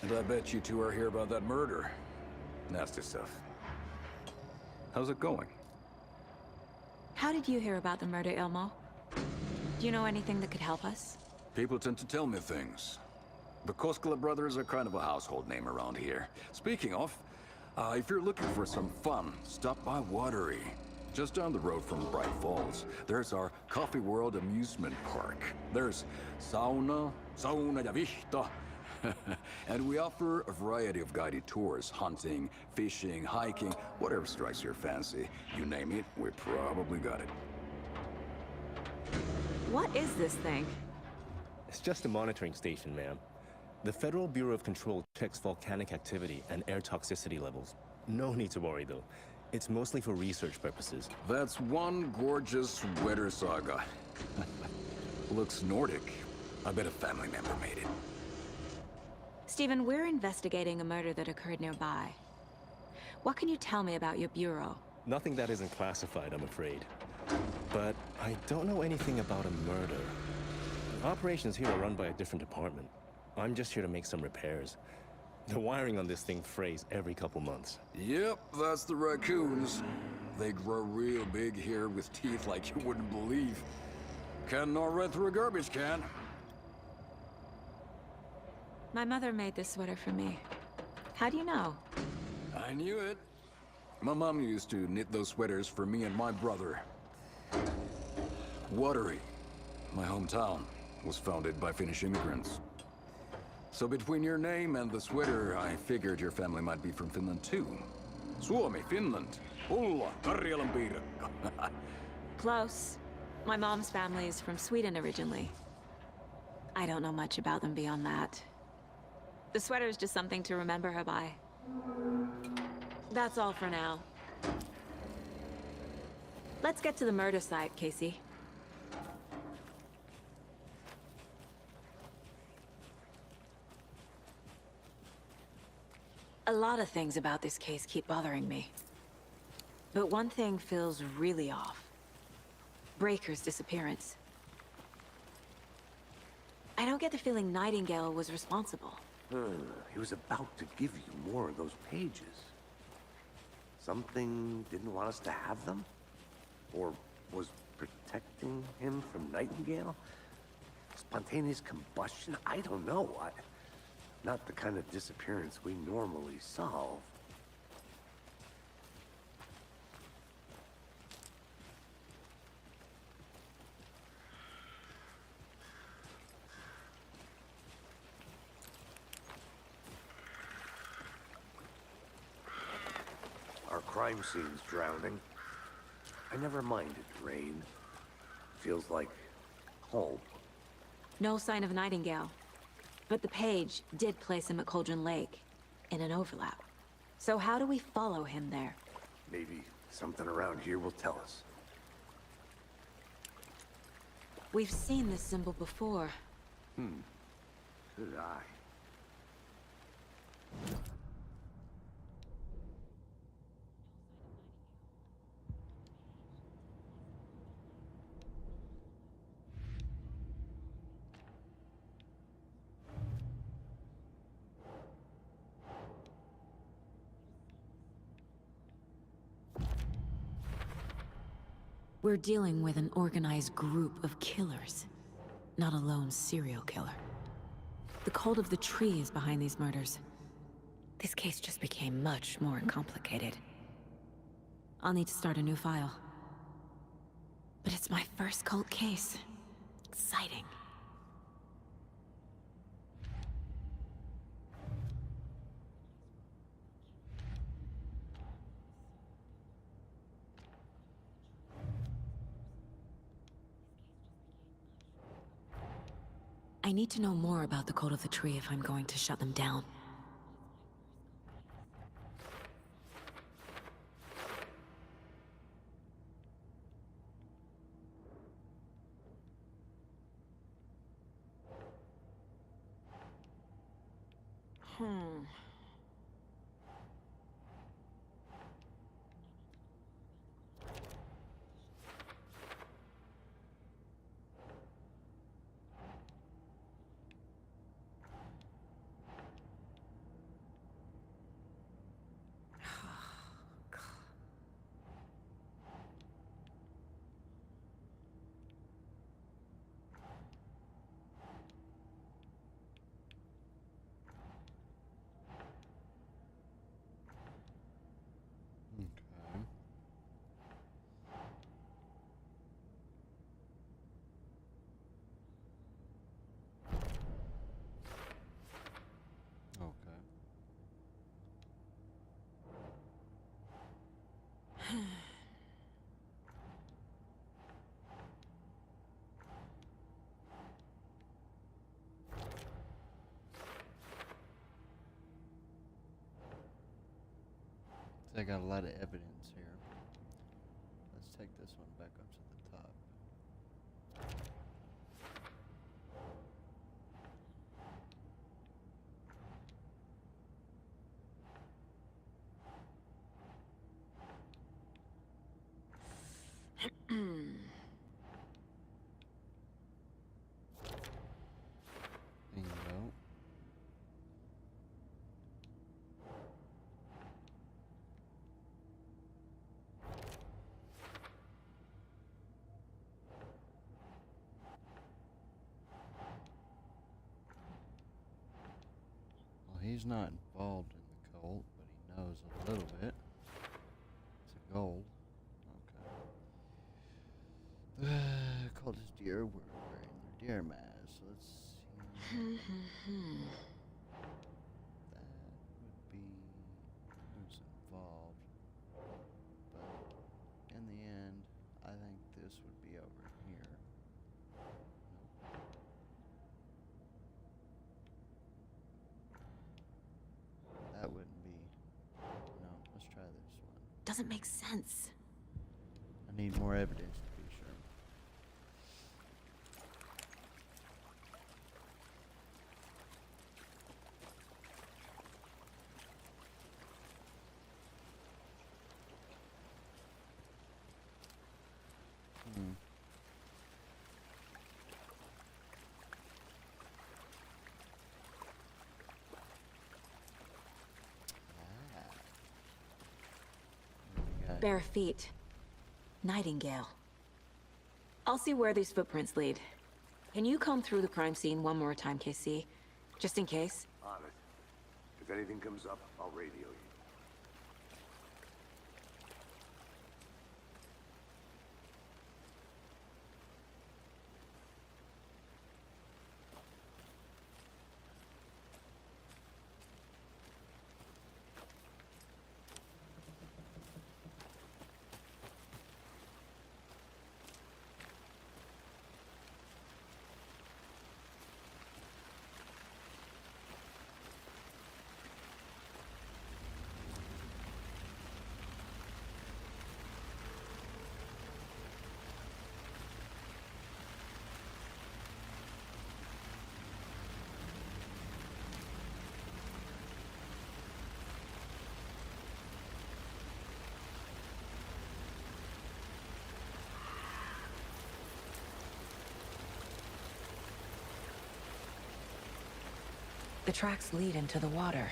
And I bet you two are here about that murder. Nasty stuff. How's it going? How did you hear about the murder, Ilmo? Do you know anything that could help us? People tend to tell me things. The Koskela brothers are kind of a household name around here. Speaking of, if you're looking for some fun, stop by Watery. Just down the road from Bright Falls, there's our Coffee World amusement park. There's sauna ja vihta. And we offer a variety of guided tours, hunting, fishing, hiking, whatever strikes your fancy. You name it, we probably got it. What is this thing? It's just a monitoring station, ma'am. The Federal Bureau of Control checks volcanic activity and air toxicity levels. No need to worry, though. It's mostly for research purposes. That's one gorgeous weather saga. Looks Nordic. I bet a family member made it. Stephen, we're investigating a murder that occurred nearby. What can you tell me about your bureau? Nothing that isn't classified, I'm afraid. But I don't know anything about a murder. Operations here are run by a different department. I'm just here to make some repairs. The wiring on this thing frays every couple months. Yep, that's the raccoons. They grow real big here with teeth like you wouldn't believe. Can't gnaw right through a garbage can. My mother made this sweater for me. How do you know? I knew it. My mom used to knit those sweaters for me and my brother. Watery, my hometown, was founded by Finnish immigrants. So between your name and the sweater, I figured your family might be from Finland too. Suomi, Finland. Ulla, Karjalan piirakka. Close. My mom's family is from Sweden originally. I don't know much about them beyond that. The sweater is just something to remember her by. That's all for now. Let's get to the murder site, Casey. A lot of things about this case keep bothering me. But one thing feels really off. Breaker's disappearance. I don't get the feeling Nightingale was responsible. He was about to give you more of those pages. Something didn't want us to have them? Or was protecting him from Nightingale? Spontaneous combustion? I don't know. Not the kind of disappearance we normally solve. Our crime scene's drowning. I never minded rain. Feels like home. No sign of Nightingale. But the page did place him at Cauldron Lake, in an overlap. So how do we follow him there? Maybe something around here will tell us. We've seen this symbol before. Good eye. We're dealing with an organized group of killers, not a lone serial killer. The cult of the tree is behind these murders. This case just became much more complicated. I'll need to start a new file. But it's my first cult case. Exciting. I need to know more about the Cult of the Tree if I'm going to shut them down. I got a lot of evidence here. Let's take this one back up to the top. Bingo. he's not involved in the cult, but he knows a little bit. It's a goal. Okay. Cultist deer were wearing their deer masks. So let's see. That would be who's involved. But in the end, I think this would be over here. That wouldn't be. No, let's try this one. Doesn't make sense. I need more evidence to be sure. Hmm. Bare feet. Nightingale. I'll see where these footprints lead. Can you comb through the crime scene one more time, KC? Just in case? On it. If anything comes up, I'll radio you. The tracks lead into the water.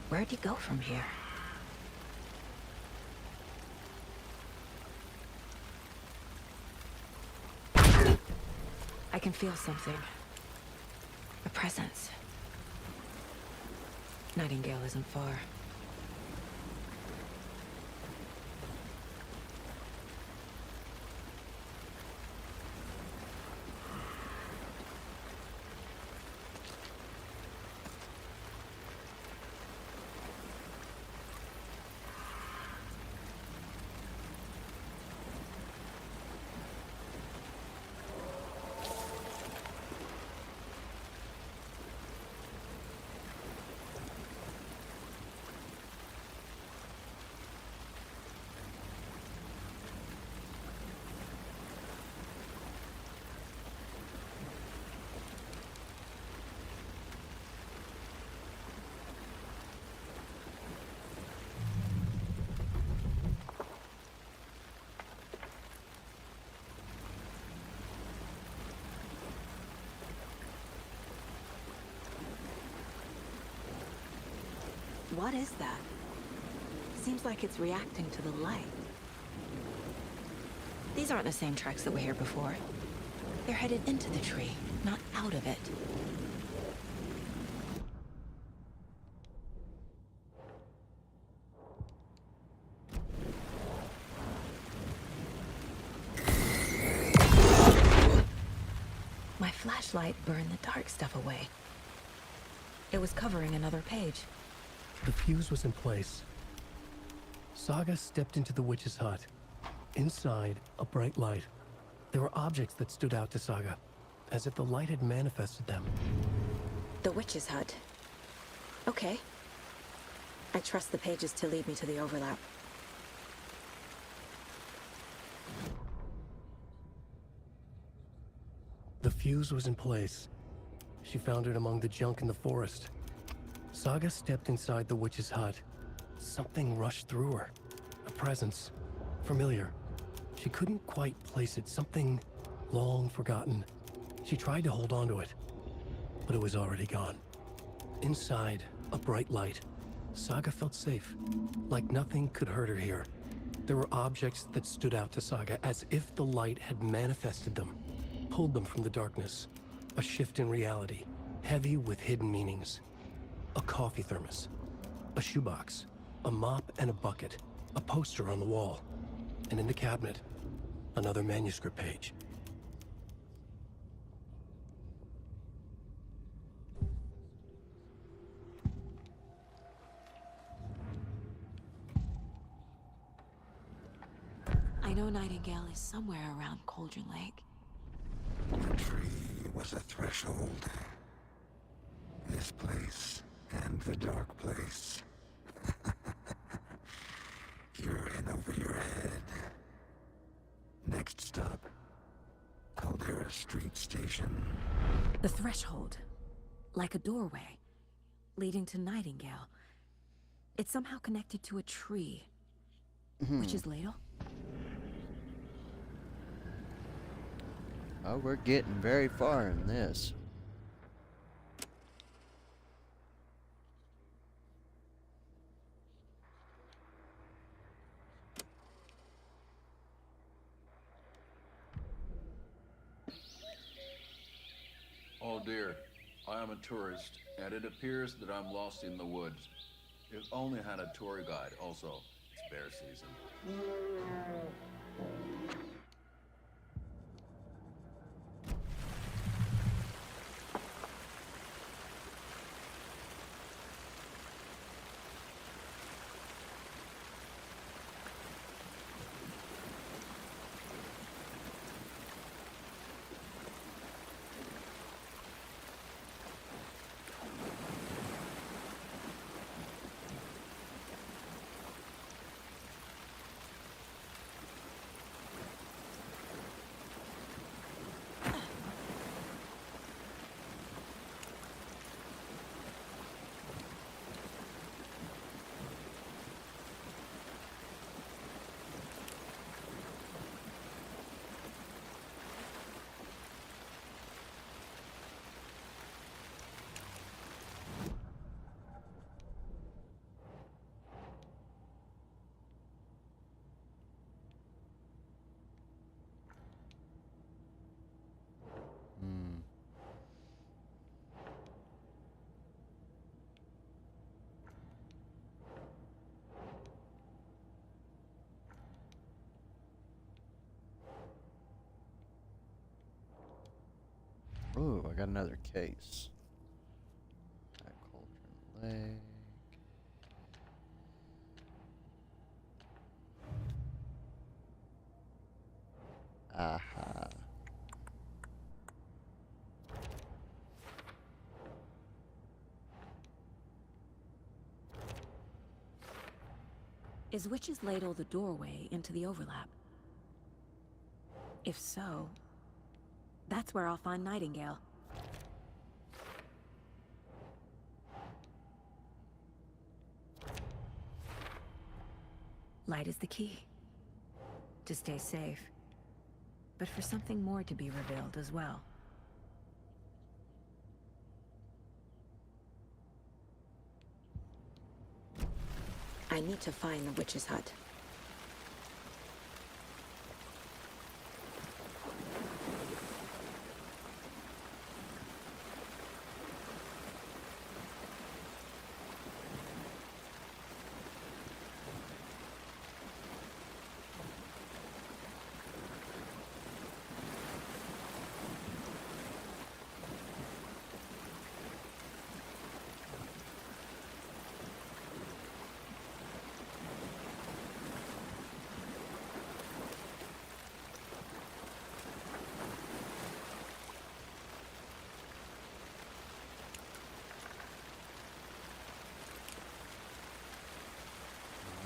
Where'd he go from here? I can feel something. A presence. Nightingale isn't far. What is that? Seems like it's reacting to the light. These aren't the same tracks that were here before. They're headed into the tree, not out of it. My flashlight burned the dark stuff away. It was covering another page. The fuse was in place. Saga stepped into the witch's hut. Inside, a bright light. There were objects that stood out to Saga, as if the light had manifested them. The witch's hut. Okay. I trust the pages to lead me to the overlap. The fuse was in place. She found it among the junk in the forest. Saga stepped inside the witch's hut. Something rushed through her. A presence. Familiar. She couldn't quite place it. Something long forgotten. She tried to hold on to it, but it was already gone. Inside, a bright light. Saga felt safe. Like nothing could hurt her here. There were objects that stood out to Saga as if the light had manifested them. Pulled them from the darkness. A shift in reality. Heavy with hidden meanings. A coffee thermos, a shoebox, a mop and a bucket, a poster on the wall, and in the cabinet, another manuscript page. I know Nightingale is somewhere around Cauldron Lake. The tree was a threshold. This place and the dark place. You're in over your head. Next stop, Caldera Street Station. The threshold. Like a doorway. Leading to Nightingale. It's somehow connected to a tree. Which is Ladle? Oh, we're getting very far in this. Oh dear, I am a tourist, and it appears that I'm lost in the woods. If only had a tour guide also. It's bear season. Ooh, I got another case. At Cauldron Lake. Aha. Is Witch's Ladle the doorway into the overlap? If so, that's where I'll find Nightingale. Light is the key. To stay safe. But for something more to be revealed as well. I need to find the witch's hut.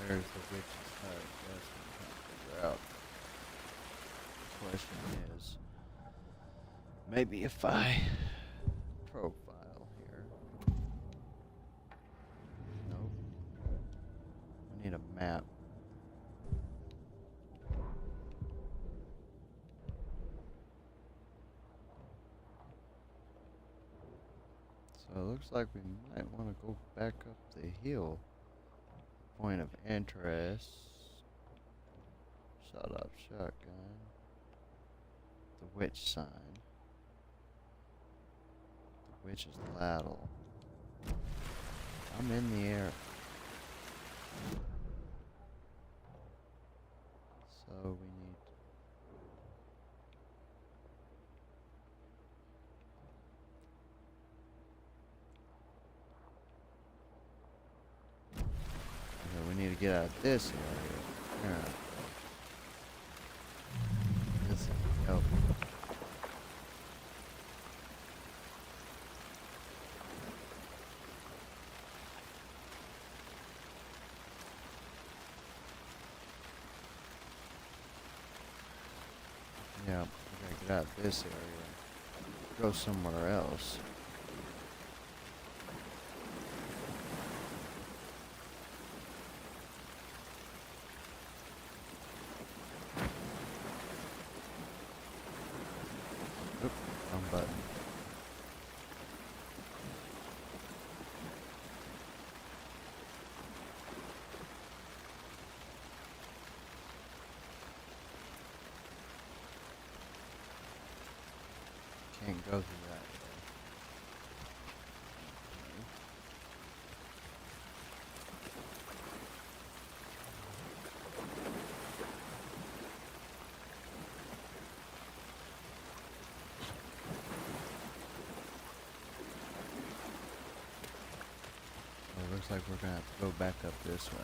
Where's the witch's hut? That's what I'm trying to figure out. The question is, maybe if I profile here. Nope. I need a map. So it looks like we might want to go back up the hill. Point of interest. Shut up, shotgun. The witch sign. The witch's ladle. I'm in the air. So we need. Okay, we need to get out of this area. Yeah. This is help. Yeah, we gotta get out of this area. Go somewhere else. Oop, wrong button. Can't go through that. Well, it looks like we're gonna have to go back up this way.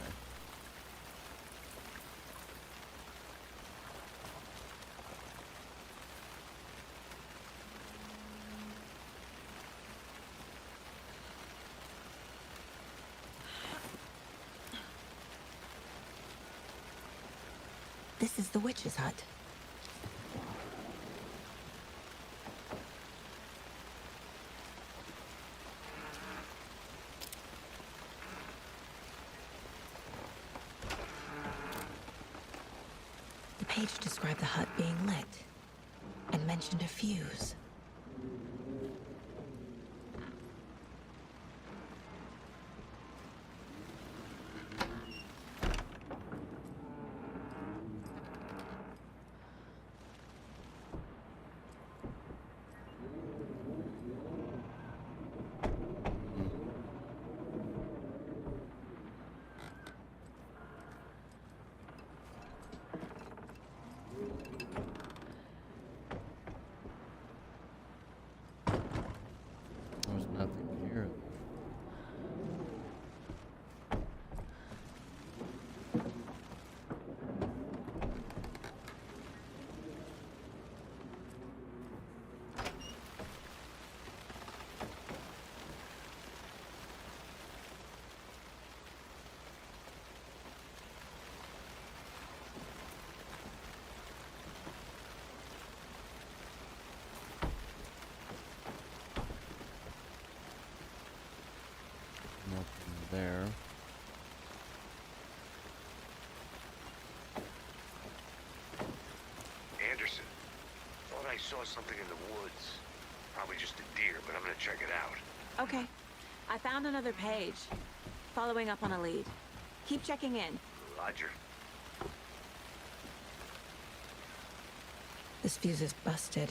This is the witch's hut. The page described the hut being lit and mentioned a fuse. There's nothing here. Nothing there. Anderson, thought I saw something in the woods. Probably just a deer, but I'm gonna check it out. Okay. I found another page. Following up on a lead. Keep checking in. Roger. This fuse is busted.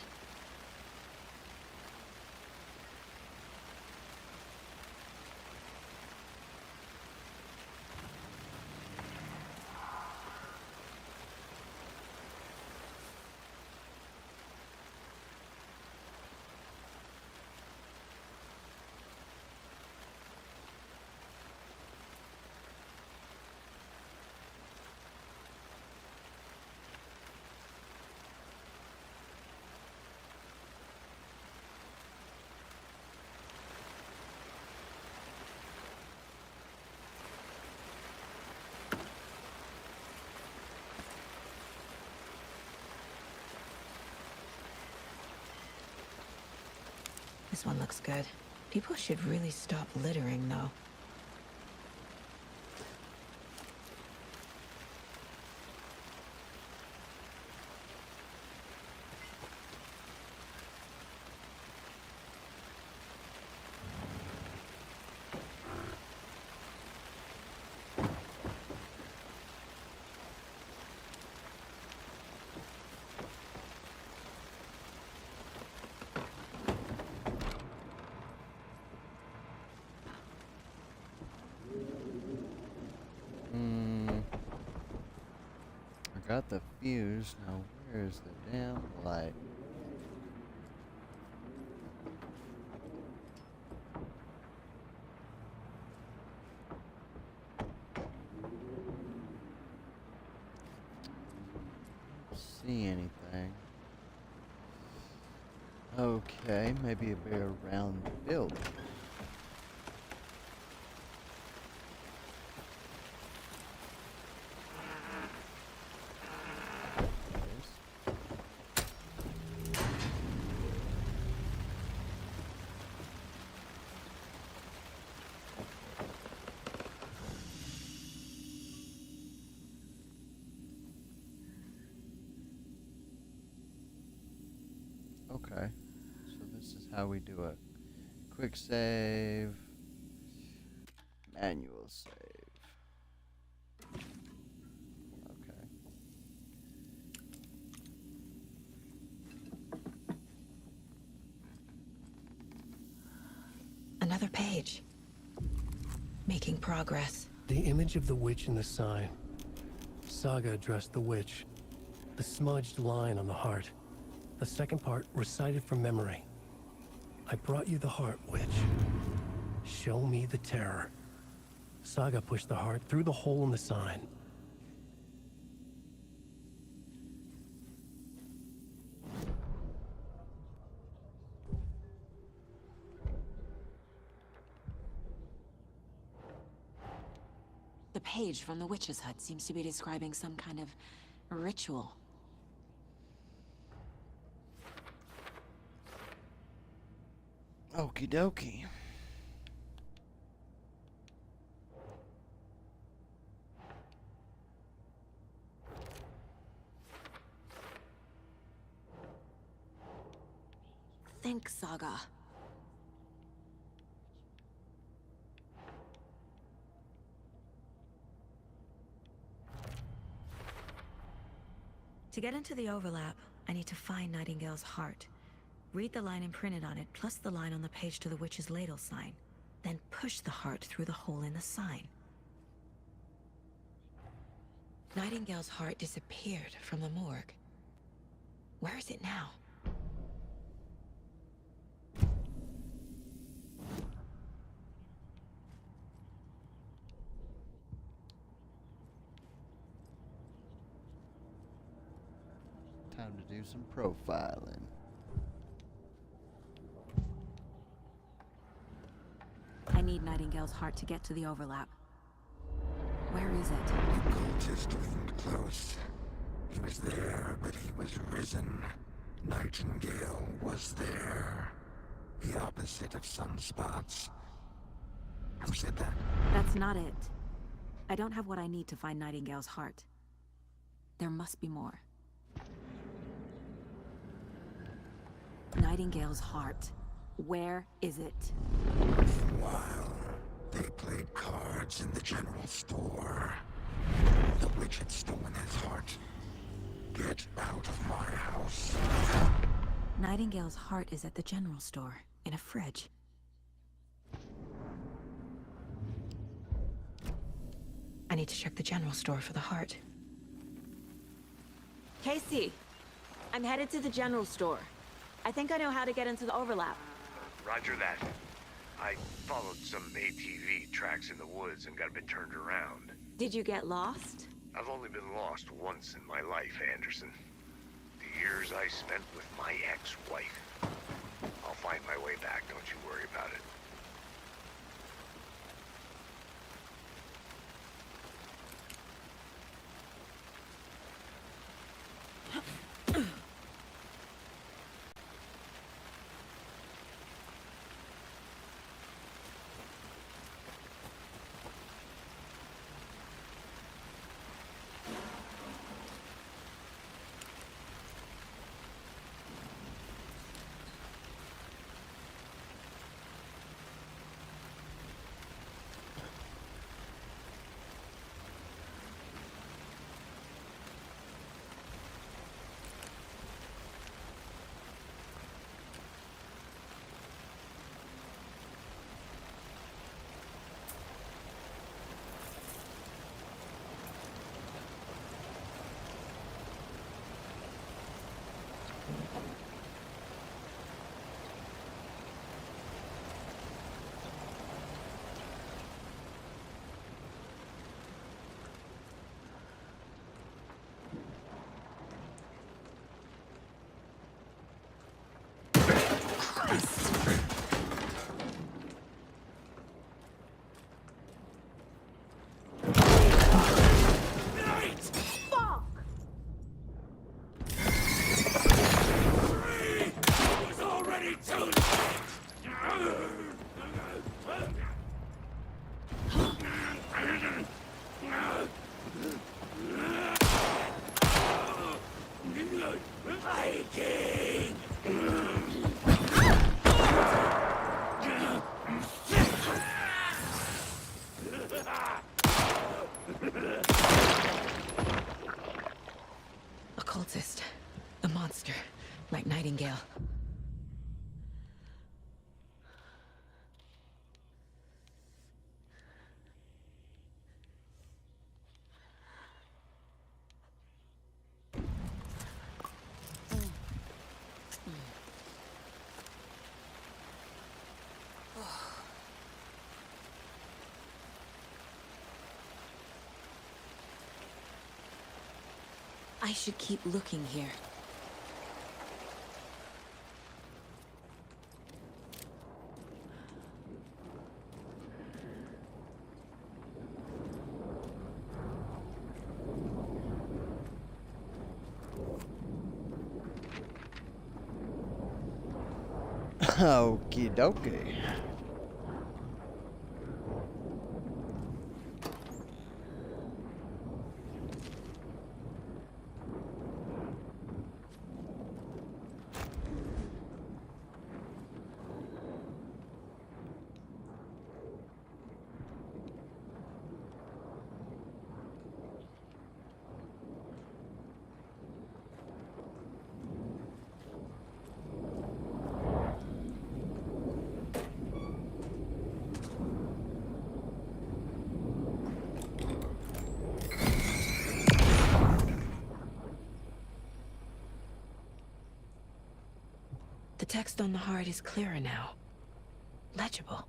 This one looks good. People should really stop littering, though. got the fuse. Now, where's the damn light? See anything? Okay, maybe a bit around the building. Okay, so this is how we do it. Quick save, manual save. Okay. Another page. Making progress. The image of the witch in the sign. Saga addressed the witch. The smudged line on the heart. The second part recited from memory. I brought you the heart, witch. Show me the terror. Saga pushed the heart through the hole in the sign. The page from the witch's hut seems to be describing some kind of ritual. Okie dokie. Think, Saga. To get into the overlap, I need to find Nightingale's heart. Read the line imprinted on it, plus the line on the page to the witch's ladle sign. Then push the heart through the hole in the sign. Nightingale's heart disappeared from the morgue. Where is it now? Time to do some profiling. I need Nightingale's heart to get to the overlap. Where is it? The cultist wasn't close. He was there, but he was risen. Nightingale was there. The opposite of sunspots. Who said that? That's not it. I don't have what I need to find Nightingale's heart. There must be more. Nightingale's heart. Where is it? Once in a while, they played cards in the general store. The witch had stolen his heart. Get out of my house. Nightingale's heart is at the general store, in a fridge. I need to check the general store for the heart. Casey! I'm headed to the general store. I think I know how to get into the overlap. Roger that. I followed some ATV tracks in the woods and got a bit turned around. Did you get lost? I've only been lost once in my life, Anderson. The years I spent with my ex-wife. I'll find my way back, don't you worry about it. I should keep looking here. Okie dokie. The text on the heart is clearer now. Legible.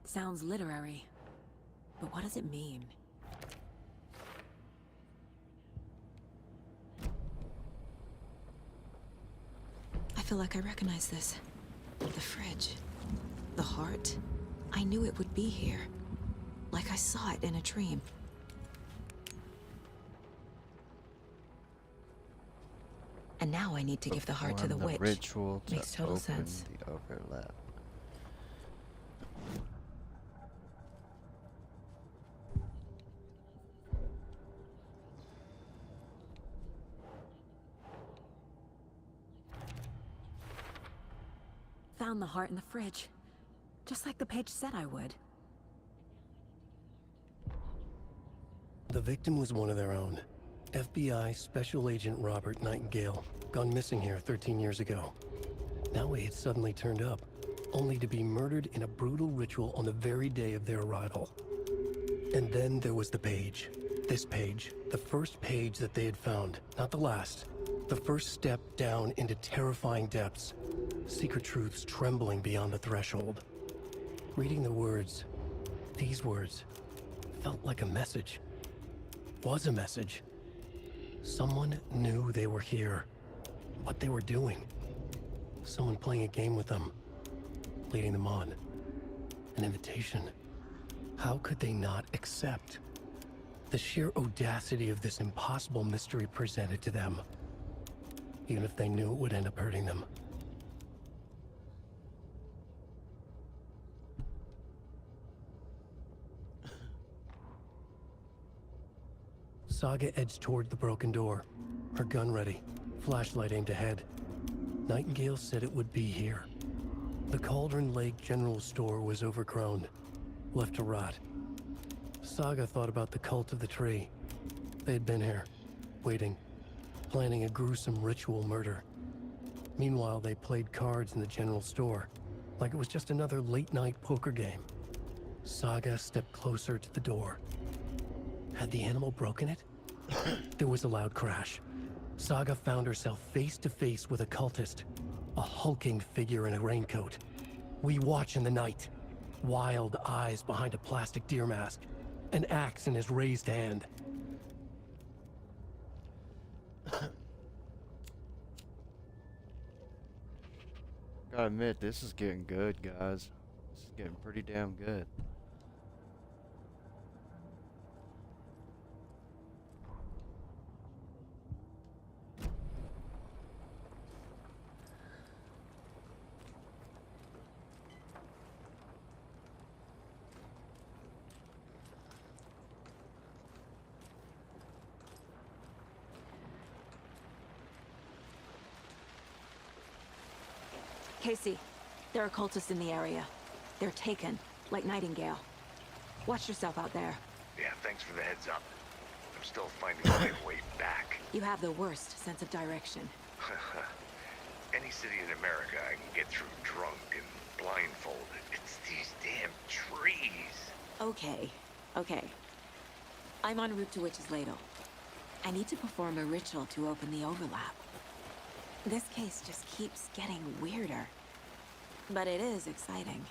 Sounds literary, but what does it mean? I feel like I recognize this. The fridge. The heart. I knew it would be here. Like I saw it in a dream. And now I need to give the heart to the Perform witch. Ritual to Makes total open sense. the overlap. Found the heart in the fridge. Just like the page said I would. The victim was one of their own. FBI Special Agent Robert Nightingale, gone missing here 13 years ago. Now he had suddenly turned up, only to be murdered in a brutal ritual on the very day of their arrival. And then there was the page. This page, the first page that they had found, not the last. The first step down into terrifying depths. Secret truths trembling beyond the threshold. Reading the words, these words, felt like a message. Was a message. Someone knew they were here. What they were doing. Someone playing a game with them. Leading them on. An invitation. How could they not accept? The sheer audacity of this impossible mystery presented to them. Even if they knew it would end up hurting them. Saga edged toward the broken door, her gun ready, flashlight aimed ahead. Nightingale said it would be here. The Cauldron Lake General Store was overgrown, left to rot. Saga thought about the cult of the tree. They had been here, waiting, planning a gruesome ritual murder. Meanwhile, they played cards in the general store, like it was just another late-night poker game. Saga stepped closer to the door. Had the animal broken it? There was a loud crash. Saga found herself face to face with a cultist, a hulking figure in a raincoat. We watch in the night. Wild eyes behind a plastic deer mask, an axe in his raised hand. Gotta admit, this is getting good, guys. This is getting pretty damn good. Casey, there are cultists in the area. They're taken, like Nightingale. Watch yourself out there. Yeah, thanks for the heads up. I'm still finding my way back. You have the worst sense of direction. Any city in America I can get through drunk and blindfolded. It's these damn trees. Okay. I'm en route to Witch's Ladle. I need to perform a ritual to open the overlap. This case just keeps getting weirder. But it is exciting.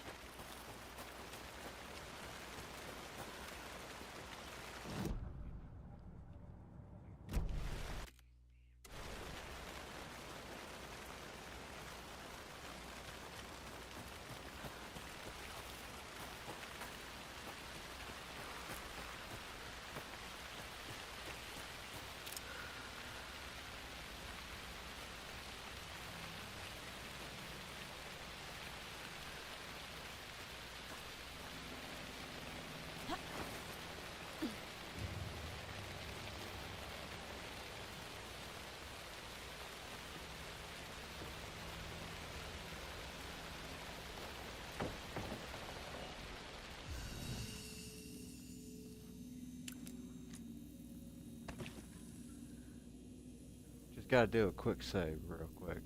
Just gotta do a quick save real quick.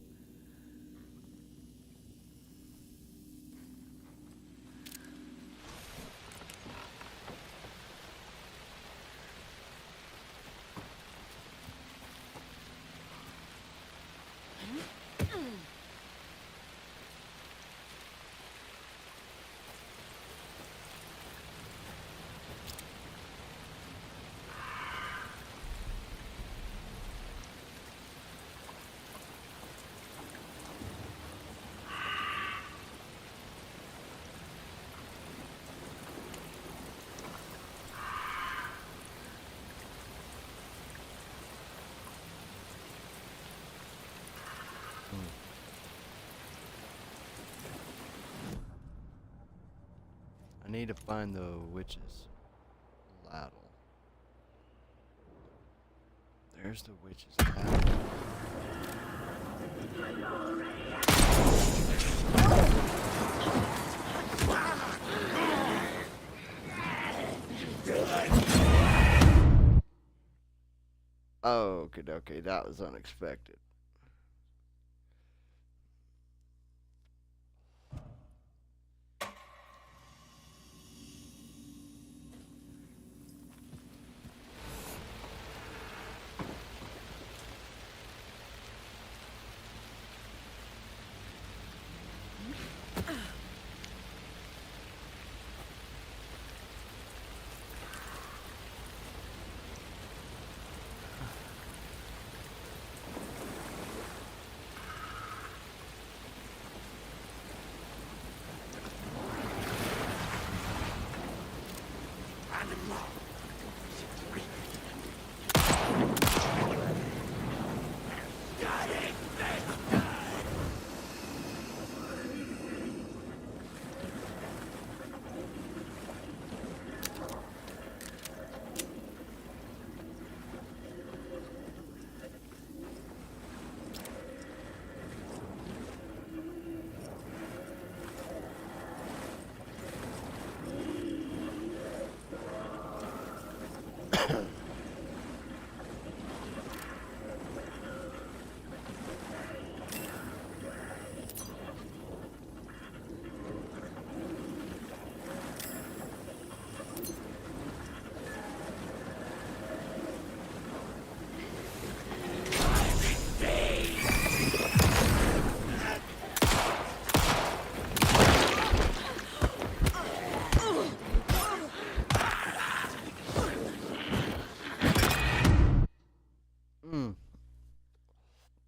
I need to find the witch's ladle. There's the witch's ladle. Oh, okay, that was unexpected.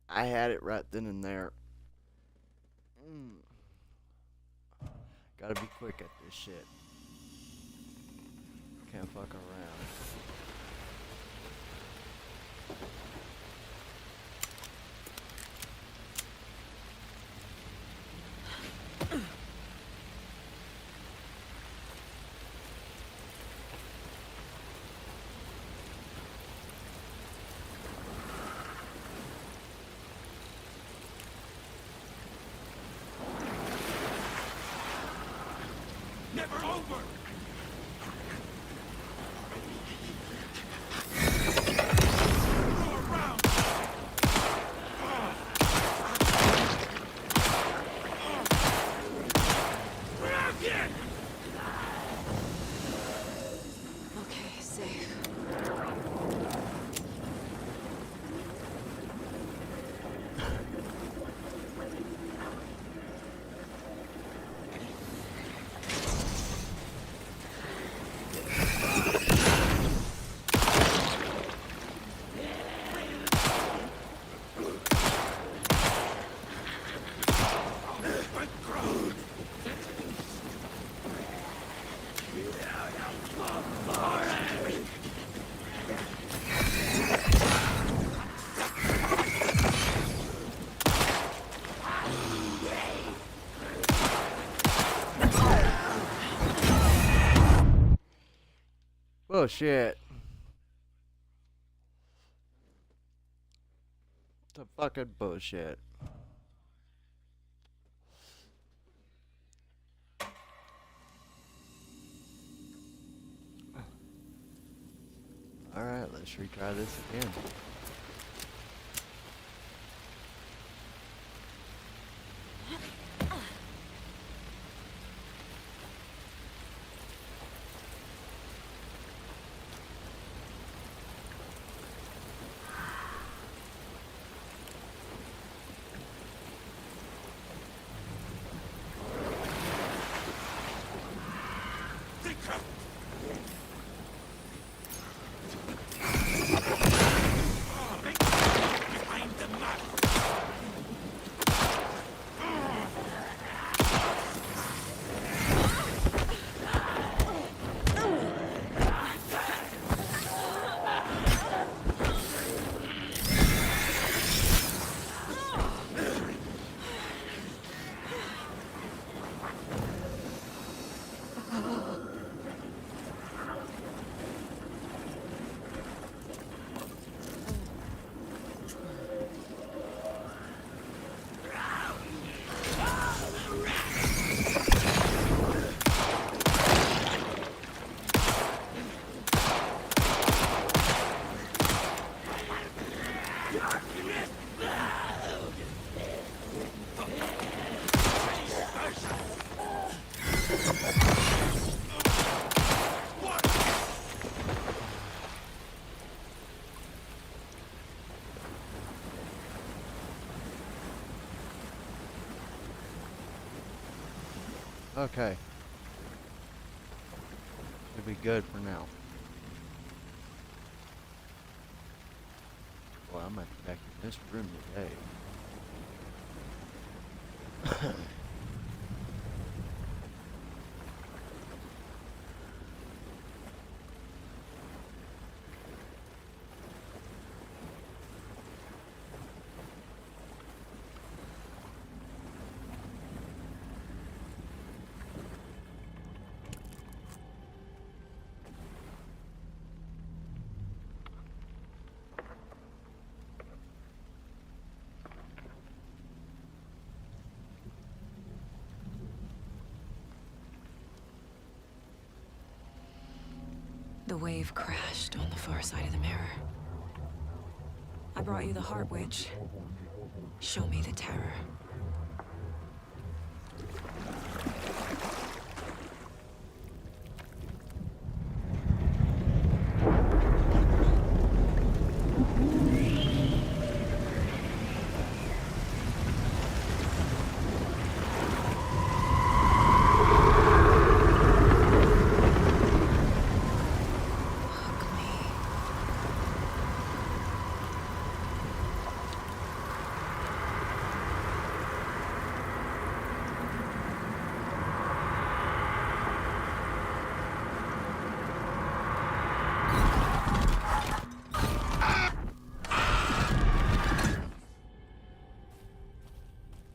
I had it right then and there. Gotta be quick at this shit. Can't fuck around. Never over! Okay, safe. Bullshit. It's a fucking bullshit. Alright, let's retry this again. Okay. Should be good for now. Boy, I might be back in this room today. The wave crashed on the far side of the mirror. I brought you the Heart Witch. Show me the terror.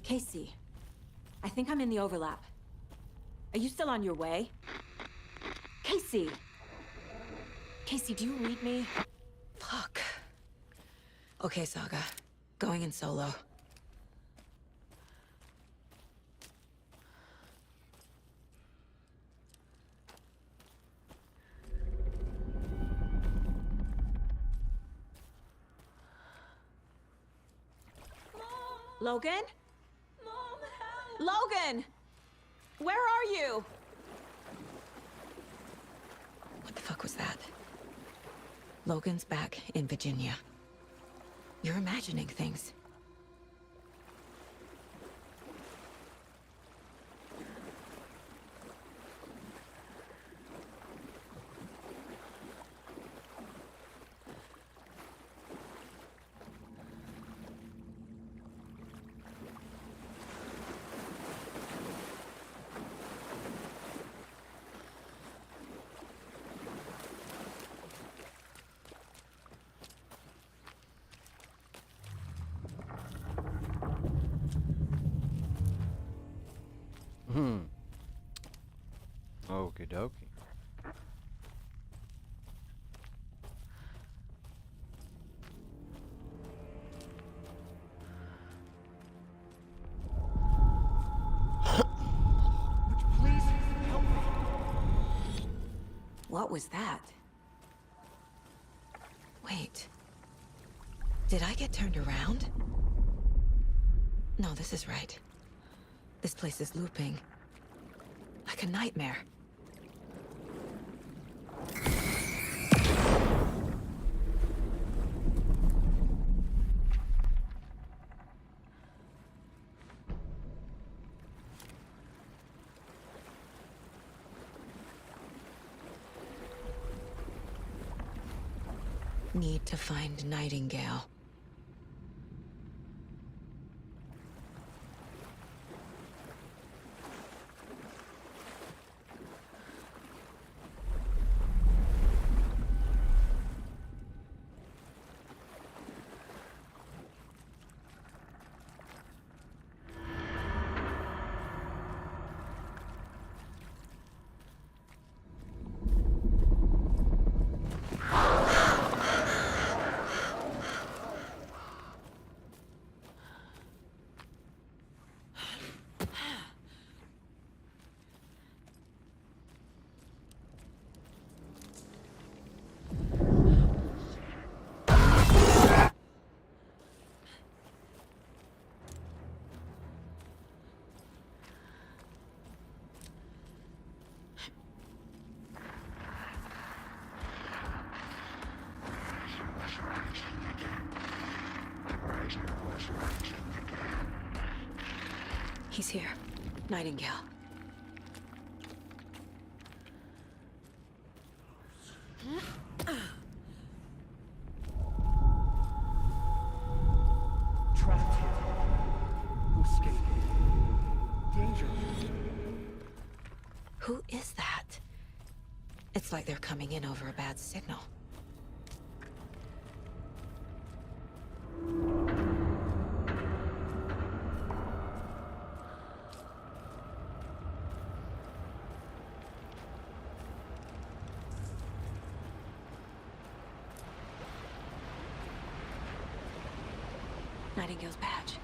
Casey, I think I'm in the overlap. Are you still on your way? Casey! Casey, do you read me? Fuck. Okay, Saga. Going in solo. Logan? Logan! Where are you? What the fuck was that? Logan's back in Virginia. You're imagining things. Okie dokie. What was that? Wait. Did I get turned around? No, this is right. This place is looping. Like a nightmare. Need to find Nightingale. He's here. Nightingale. Trapped here. Who escaped? Danger. Who is that? It's like they're coming in over a bad signal. Nightingale's badge.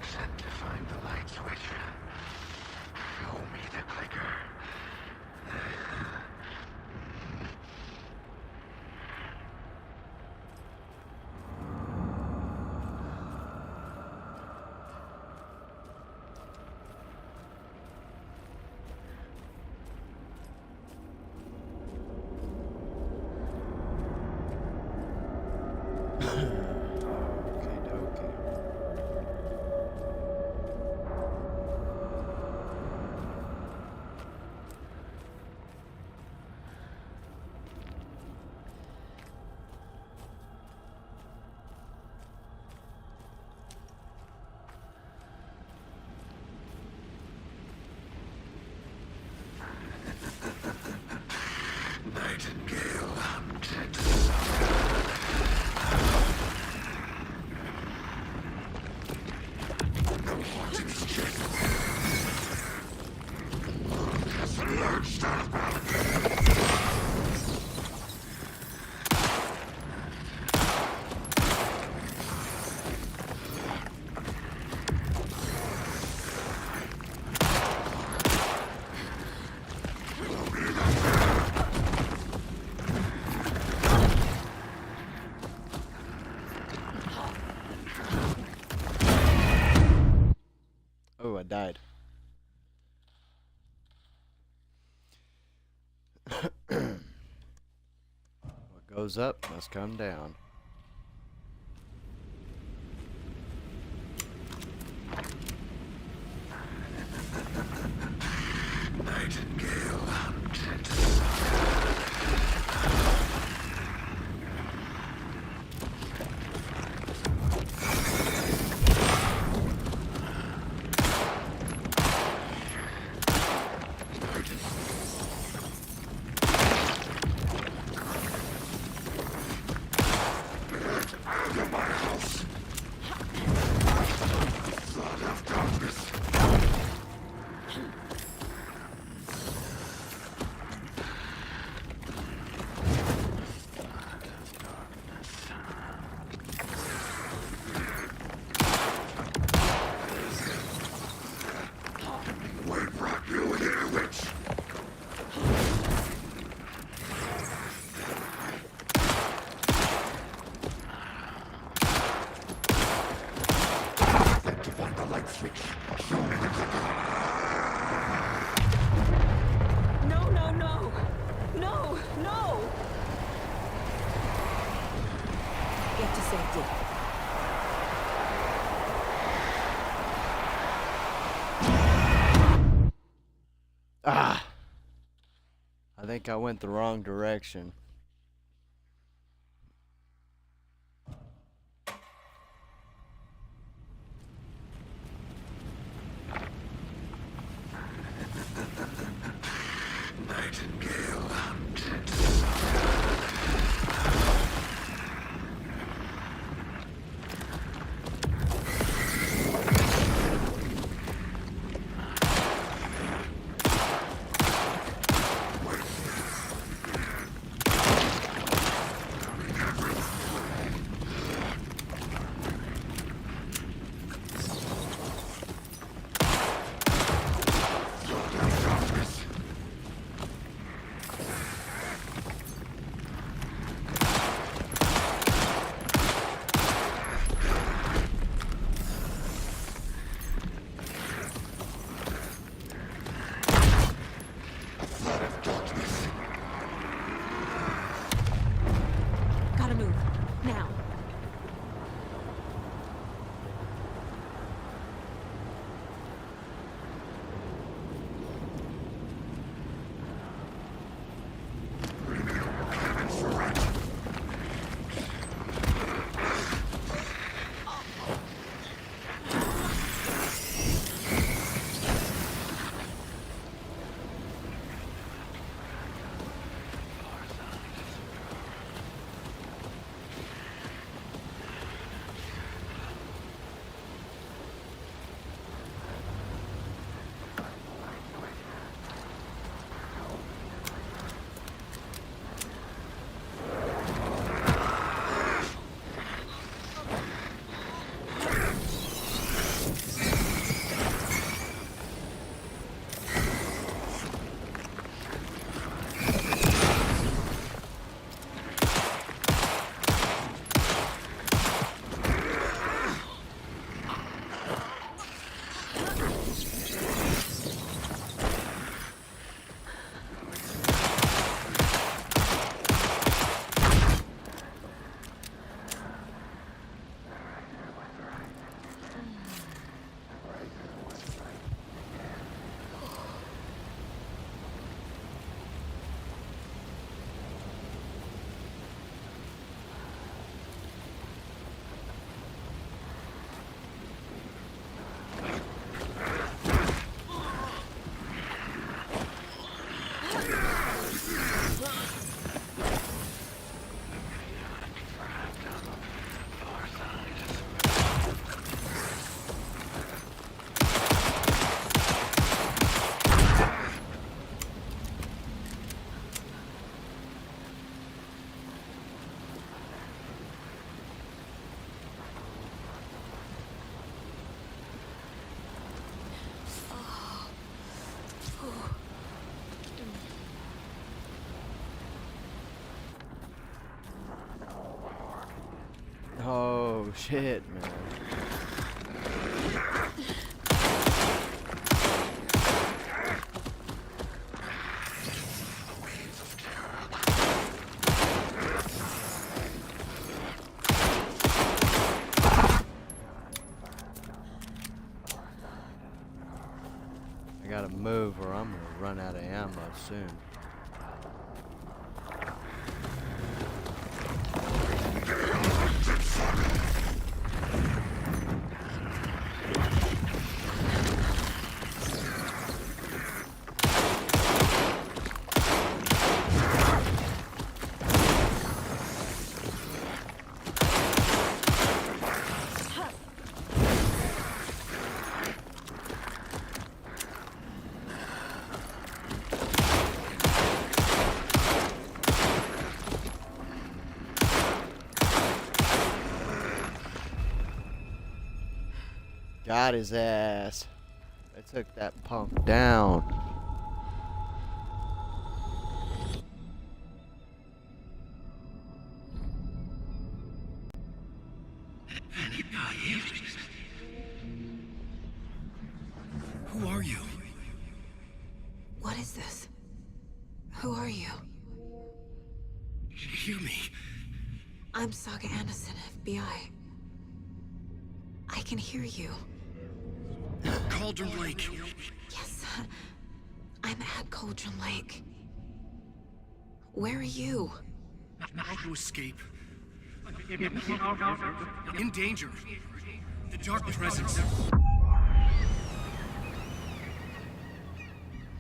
Set to find the light switch. Show me the clicker. Nightingale hunted the Morton's chest has lurched out of balance. Oh, I died. What goes up must come down. Nightingale hunted No, no, no! No, no! Get to safety. Ah! I think I went the wrong direction. Nightingale Hunt. Gotta move. Now. Oh shit, man. I gotta move or I'm gonna run out of ammo soon. Got his ass. I took that punk down. Who are you? Hear me. I'm Saga Anderson, FBI. I can hear you. Cauldron Lake. Yes, I'm at Cauldron Lake. Where are you? How to escape. In danger. The dark presence.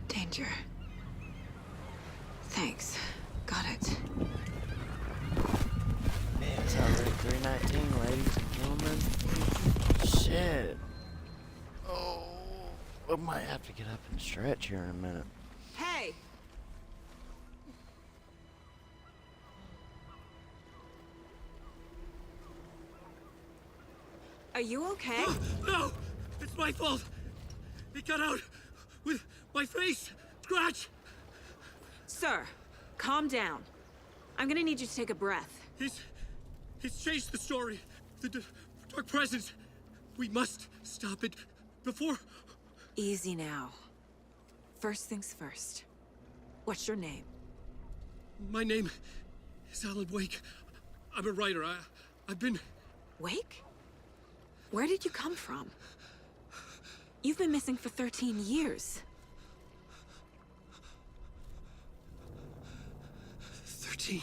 Danger. Thanks. Got it. Man, it's already 3:19, ladies and gentlemen. Shit. Oh, I might have to get up and stretch here in a minute. Hey! Are you okay? No! It's my fault! It got out with my face! Scratch! Sir, calm down. I'm gonna need you to take a breath. He's chased the story. The dark presence. We must stop it before... Easy now. First things first. What's your name? My name is Alan Wake. I'm a writer. I've been... Wake? Where did you come from? You've been missing for 13 years. 13.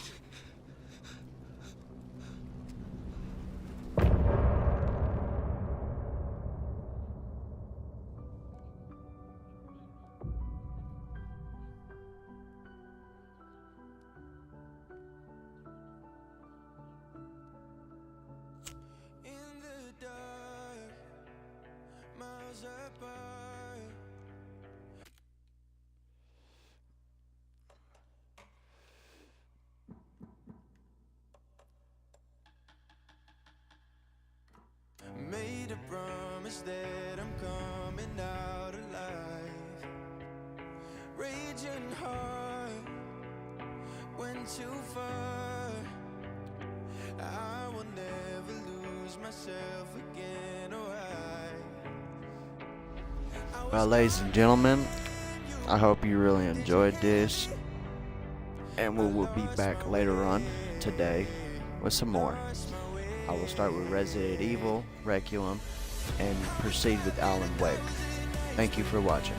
Made a promise that I'm coming out alive. Raging heart went too far. I will never lose myself again. Well, ladies and gentlemen, I hope you really enjoyed this, and we will be back later on today with some more. I will start with Resident Evil, Requiem, and proceed with Alan Wake. Thank you for watching.